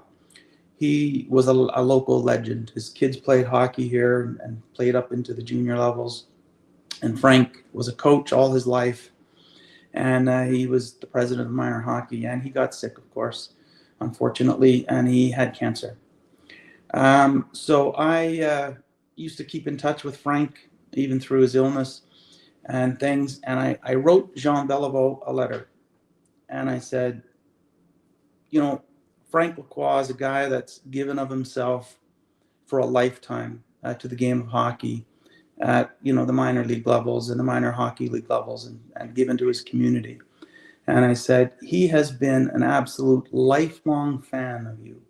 Speaker 4: He was a local legend. His kids played hockey here and played up into the junior levels. And Frank was a coach all his life. And he was the president of minor hockey. And he got sick, of course, unfortunately, and he had cancer. So I used to keep in touch with Frank, even through his illness and things. And I wrote Jean Beliveau a letter. And I said, you know, Frank Lacroix is a guy that's given of himself for a lifetime to the game of hockey at, you know, the minor league levels and the minor hockey league levels, and given to his community. And I said, he has been an absolute lifelong fan of you.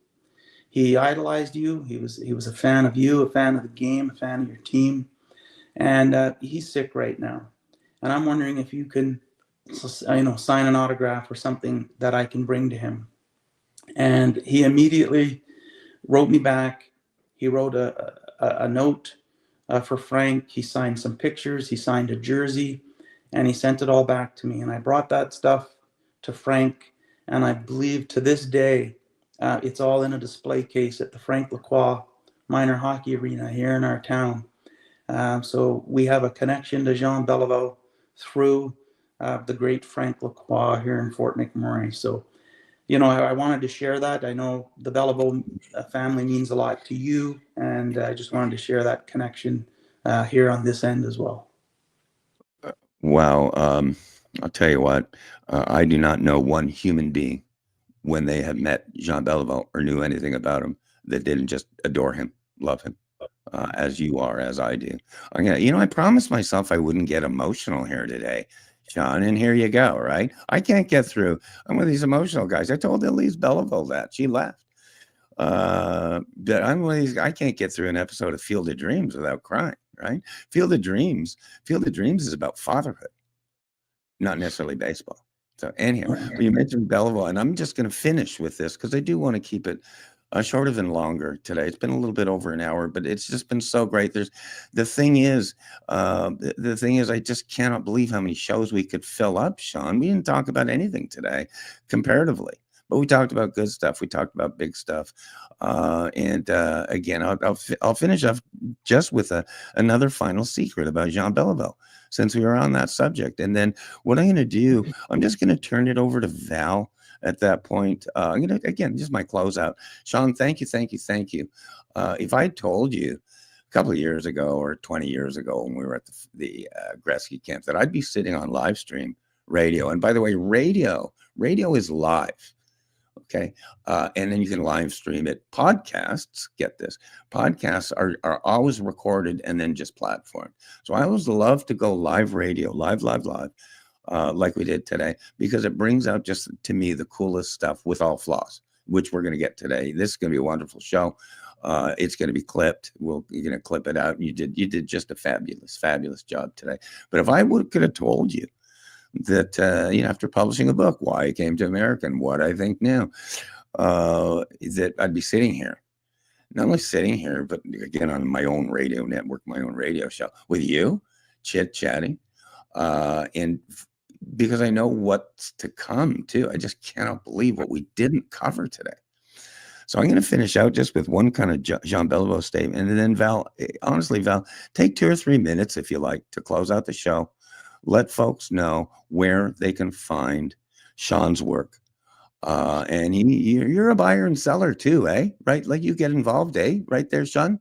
Speaker 4: He idolized you. He was a fan of you, a fan of the game, a fan of your team. And he's sick right now. And I'm wondering if you can, you know, sign an autograph or something that I can bring to him. And he immediately wrote me back. He wrote a note for Frank. He signed some pictures. He signed a jersey, and he sent it all back to me. And I brought that stuff to Frank, and I believe to this day, it's all in a display case at the Frank Lacroix Minor Hockey Arena here in our town. So we have a connection to Jean Beliveau through the great Frank Lacroix here in Fort McMurray. So, you know, I wanted to share that. I know the Beliveau family means a lot to you, and I just wanted to share that connection here on this end as well.
Speaker 3: Wow. I'll tell you what, I do not know one human being when they have met Jean Beliveau or knew anything about him that didn't just adore him, love him, as you are, as I do. You know, I promised myself I wouldn't get emotional here today, Sean, and here you go, right? I can't get through. I'm one of these emotional guys. I told Elise Beliveau that. She left. But I'm one of these, I can't get through an episode of Field of Dreams without crying, right? Field of Dreams is about fatherhood, not necessarily baseball. So anyhow, you mentioned Beliveau, and I'm just going to finish with this because I do want to keep it shorter than longer today. It's been a little bit over an hour, but it's just been so great. The thing is, I just cannot believe how many shows we could fill up, Sean. We didn't talk about anything today comparatively, but we talked about good stuff. We talked about big stuff. And again, I'll finish off just with another final secret about Jean Beliveau, since we were on that subject. And then what I'm going to do, I'm just going to turn it over to Val at that point. I'm going to, again, just my closeout. Sean, thank you. If I told you a couple of years ago or 20 years ago when we were at the Gretzky camp that I'd be sitting on live stream radio, and by the way, radio is live. Okay. And then you can live stream it. Podcasts, get this, podcasts are always recorded and then just platformed. So I always love to go live radio, live, like we did today, because it brings out just, to me, the coolest stuff with all flaws, which we're going to get today. This is going to be a wonderful show. It's going to be clipped. You're going to clip it out. You did just a fabulous job today. But if I could have told you that, after publishing a book, why I came to America and what I think now, that I'd be sitting here, not only sitting here, but again, on my own radio network, my own radio show with you, chit-chatting, and because I know what's to come too. I just cannot believe what we didn't cover today. So I'm going to finish out just with one kind of Jean Beliveau statement. And then Val, honestly, take 2 or 3 minutes, if you like, to close out the show. Let folks know where they can find Sean's work. And you're a buyer and seller too, eh? Right? Like you get involved, eh? Right there, Sean?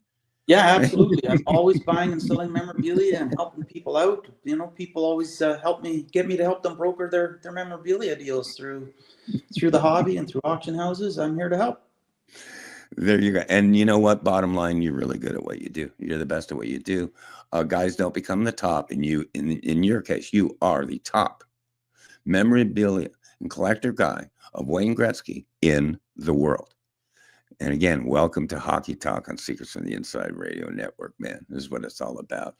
Speaker 4: Yeah, absolutely. I'm always buying and selling memorabilia and helping people out. People always get me to help them broker their memorabilia deals through the hobby and through auction houses. I'm here to help.
Speaker 3: There you go. And you know what? Bottom line, you're really good at what you do. You're the best at what you do. Guys don't become the top, and you, in your case, you are the top memorabilia and collector guy of Wayne Gretzky in the world. And again, welcome to Hockey Talk on Secrets from the Inside Radio Network, man. This is what it's all about.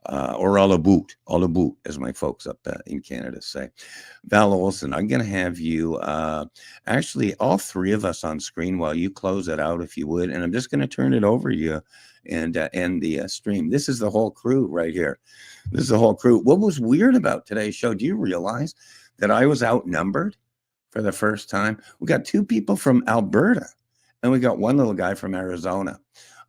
Speaker 3: Or all about, as my folks up in Canada say. Val Olsen, I'm going to have you, actually, all three of us on screen while you close it out, if you would. And I'm just going to turn it over to you and end the stream. This is the whole crew right here. This is the whole crew. What was weird about today's show, do you realize that I was outnumbered for the first time? We got two people from Alberta. And we got one little guy from Arizona.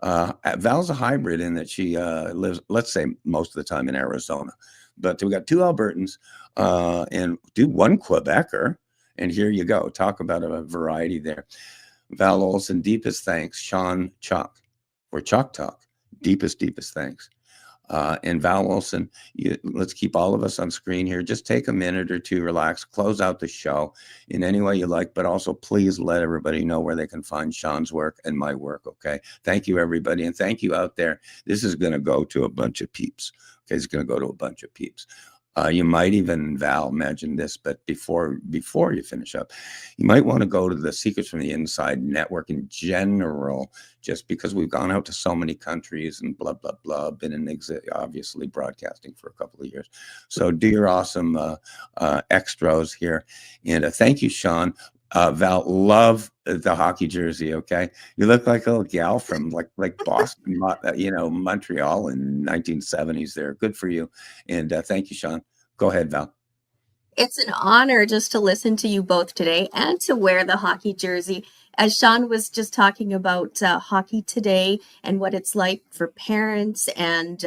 Speaker 3: Val's a hybrid in that she lives, let's say, most of the time in Arizona. But we got two Albertans and one Quebecer. And here you go. Talk about a variety there. Val Olsen, deepest thanks. Sean Chalk for Chalk Talk. Deepest thanks. And Val Olsen, let's keep all of us on screen here. Just take a minute or two, relax, close out the show in any way you like, but also please let everybody know where they can find Sean's work and my work, okay? Thank you, everybody, and thank you out there. This is going to go to a bunch of peeps, okay? It's going to go to a bunch of peeps. You might even, Val, imagine this, but before you finish up, you might want to go to the Secrets from the Inside network in general, just because we've gone out to so many countries and blah, blah, blah, been in obviously broadcasting for a couple of years. So do your awesome extras here. And thank you, Sean. Val, love the hockey jersey, okay? You look like a little gal from like Boston, Montreal in 1970s there. Good for you. And thank you, Sean. Go ahead, Val.
Speaker 5: It's an honor just to listen to you both today and to wear the hockey jersey. As Sean was just talking about hockey today and what it's like for parents, and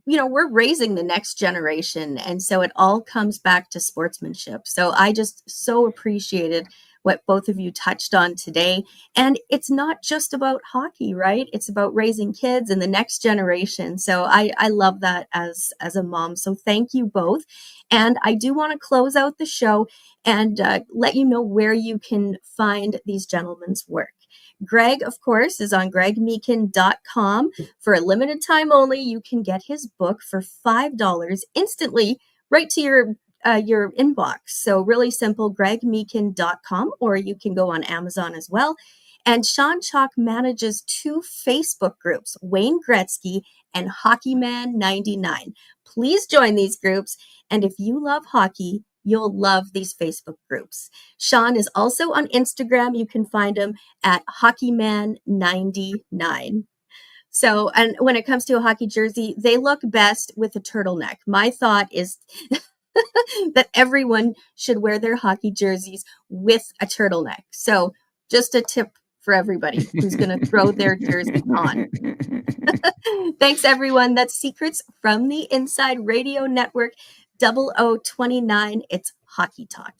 Speaker 5: we're raising the next generation, and so it all comes back to sportsmanship. So I just so appreciated what both of you touched on today. And it's not just about hockey, right? It's about raising kids and the next generation. So I love that as a mom. So thank you both. And I do want to close out the show and let you know where you can find these gentlemen's work. Greg, of course, is on gregmeekin.com. For a limited time only, you can get his book for $5 instantly right to your inbox. So really simple, gregmeekin.com, or you can go on Amazon as well. And Sean Chalk manages two Facebook groups, Wayne Gretzky and Hockeyman99. Please join these groups. And if you love hockey, you'll love these Facebook groups. Sean is also on Instagram. You can find him at Hockeyman99. So, and when it comes to a hockey jersey, they look best with a turtleneck. My thought is that everyone should wear their hockey jerseys with a turtleneck. So just a tip for everybody who's going to throw their jersey on. Thanks, everyone. That's Secrets from the Inside Radio Network, 0029. It's Hockey Talk.